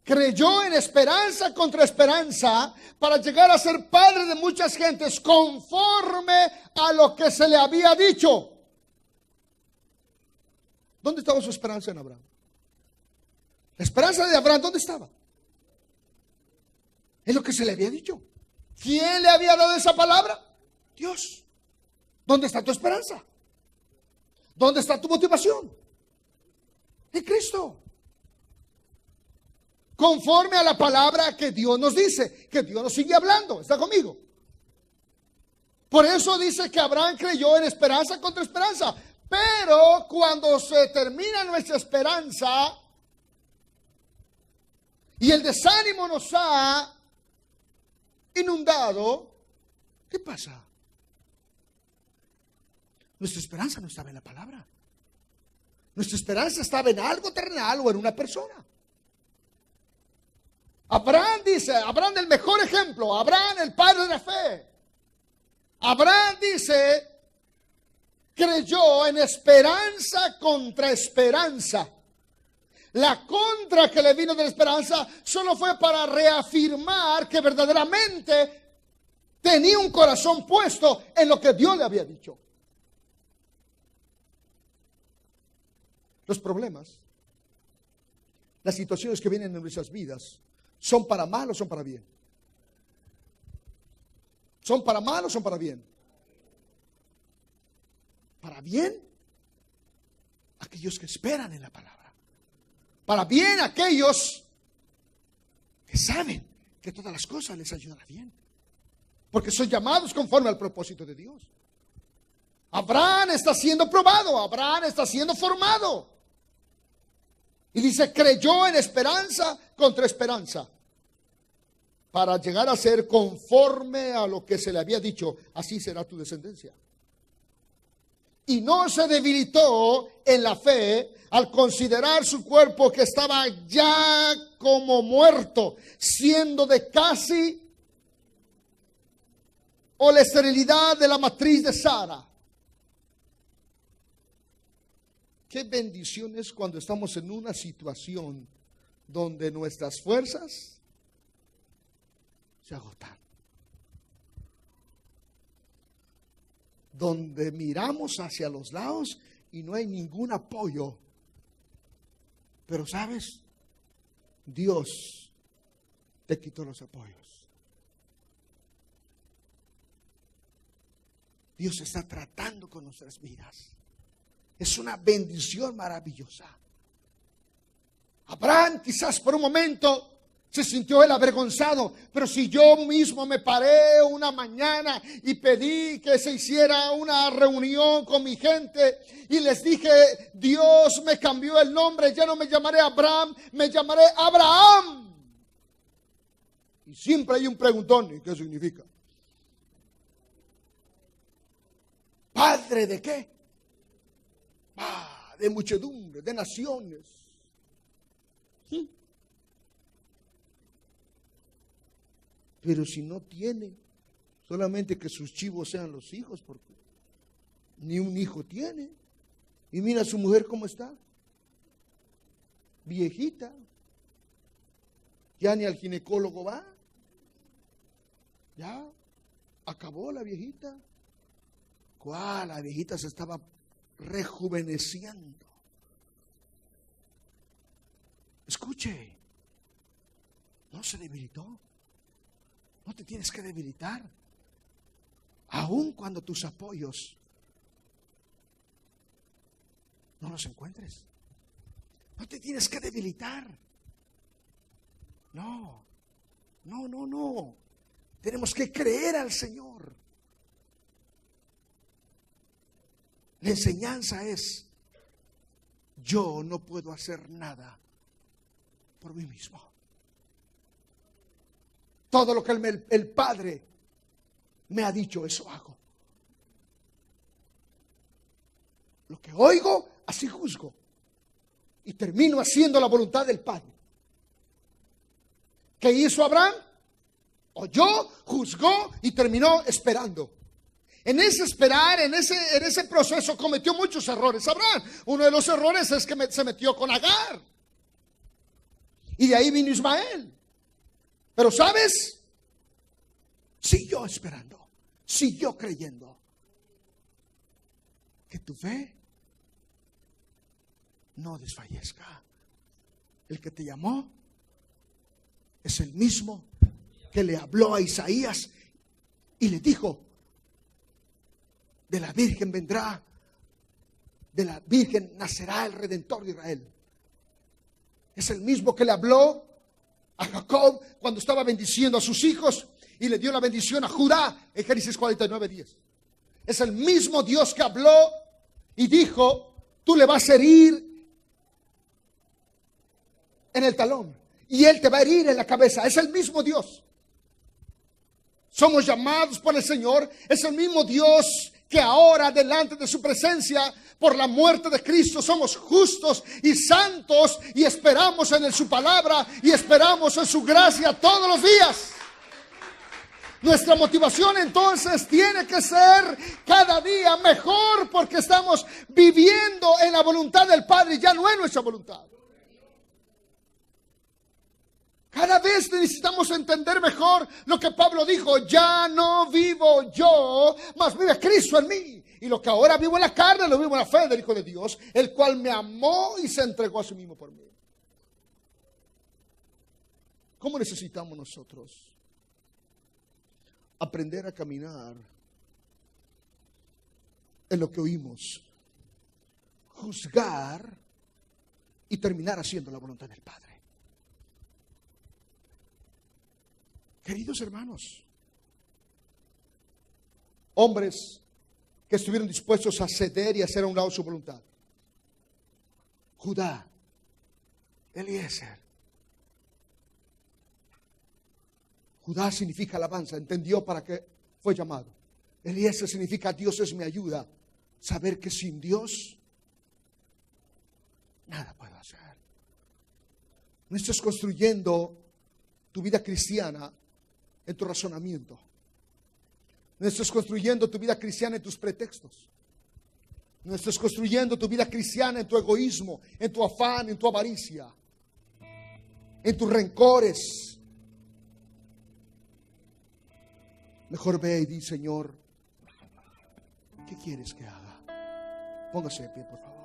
Creyó en esperanza contra esperanza para llegar a ser padre de muchas gentes, conforme a lo que se le había dicho. ¿Dónde estaba su esperanza en Abraham? La esperanza de Abraham, ¿dónde estaba? Es lo que se le había dicho. ¿Quién le había dado esa palabra? Dios. ¿Dónde está tu esperanza? ¿Dónde está tu motivación? En Cristo. Conforme a la palabra que Dios nos dice, que Dios nos sigue hablando. ¿Está conmigo? Por eso dice que Abraham creyó en esperanza contra esperanza. Pero cuando se termina nuestra esperanza y el desánimo nos ha inundado, ¿qué pasa? Nuestra esperanza no estaba en la palabra. Nuestra esperanza estaba en algo terrenal o en una persona. Abraham dice, Abraham el mejor ejemplo, Abraham el padre de la fe. Abraham dice, creyó en esperanza contra esperanza. La contra que le vino de la esperanza solo fue para reafirmar que verdaderamente tenía un corazón puesto en lo que Dios le había dicho. Los problemas, las situaciones que vienen en nuestras vidas, ¿son para mal o son para bien? ¿Son para mal o son para bien? Para bien, aquellos que esperan en la palabra. Para bien, aquellos que saben que todas las cosas les ayudan a bien. Porque son llamados conforme al propósito de Dios. Abraham está siendo probado, Abraham está siendo formado. Y dice, creyó en esperanza contra esperanza, para llegar a ser conforme a lo que se le había dicho, así será tu descendencia. Y no se debilitó en la fe al considerar su cuerpo que estaba ya como muerto, siendo de casi o la esterilidad de la matriz de Sara. Qué bendición es cuando estamos en una situación donde nuestras fuerzas se agotan, donde miramos hacia los lados y no hay ningún apoyo. Pero ¿sabes? Dios te quitó los apoyos. Dios está tratando con nuestras vidas. Es una bendición maravillosa. Abraham quizás por un momento se sintió él avergonzado, pero si yo mismo me paré una mañana y pedí que se hiciera una reunión con mi gente y les dije, Dios me cambió el nombre, ya no me llamaré Abraham, me llamaré Abraham. Y siempre hay un preguntón, ¿y qué significa? ¿Padre de qué? De muchedumbre, de naciones. ¿Sí? Pero si no tiene, solamente que sus chivos sean los hijos, porque ni un hijo tiene. Y mira a su mujer cómo está, viejita, ya ni al ginecólogo va, ya acabó la viejita. ¿Cuál? La viejita se estaba rejuveneciendo. Escuche, no se debilitó. No te tienes que debilitar, aun cuando tus apoyos no los encuentres. No te tienes que debilitar. No. Tenemos que creer al Señor. La enseñanza es, yo no puedo hacer nada por mí mismo. Todo lo que el Padre me ha dicho, eso hago. Lo que oigo, así juzgo. Y termino haciendo la voluntad del Padre. ¿Qué hizo Abraham? Oyó, juzgó y terminó esperando. En ese esperar, en ese proceso cometió muchos errores Abraham. Uno de los errores es que se metió con Agar. Y de ahí vino Ismael. Pero ¿sabes? Siguió esperando, siguió creyendo. Que tu fe no desfallezca. El que te llamó es el mismo que le habló a Isaías y le dijo, de la Virgen vendrá, de la Virgen nacerá el Redentor de Israel. Es el mismo que le habló a Jacob cuando estaba bendiciendo a sus hijos y le dio la bendición a Judá en Génesis 49:10. Es el mismo Dios que habló y dijo, tú le vas a herir en el talón y él te va a herir en la cabeza. Es el mismo Dios. Somos llamados por el Señor. Es el mismo Dios que ahora delante de su presencia, por la muerte de Cristo, somos justos y santos y esperamos en su palabra y esperamos en su gracia todos los días. Nuestra motivación entonces tiene que ser cada día mejor porque estamos viviendo en la voluntad del Padre y ya no en nuestra voluntad. Cada vez necesitamos entender mejor lo que Pablo dijo, ya no vivo yo, mas vive Cristo en mí. Y lo que ahora vivo en la carne, lo vivo en la fe del Hijo de Dios, el cual me amó y se entregó a sí mismo por mí. ¿Cómo necesitamos nosotros aprender a caminar en lo que oímos, juzgar y terminar haciendo la voluntad del Padre? Queridos hermanos, hombres que estuvieron dispuestos a ceder y hacer a un lado su voluntad. Judá, Eliezer. Judá significa alabanza, entendió para qué fue llamado. Eliezer significa Dios es mi ayuda. Saber que sin Dios nada puedo hacer. No estás construyendo tu vida cristiana en tu razonamiento. No estés construyendo tu vida cristiana en tus pretextos. No estés construyendo tu vida cristiana en tu egoísmo, en tu afán, en tu avaricia, en tus rencores. Mejor ve y di: Señor, ¿qué quieres que haga? Póngase de pie, por favor.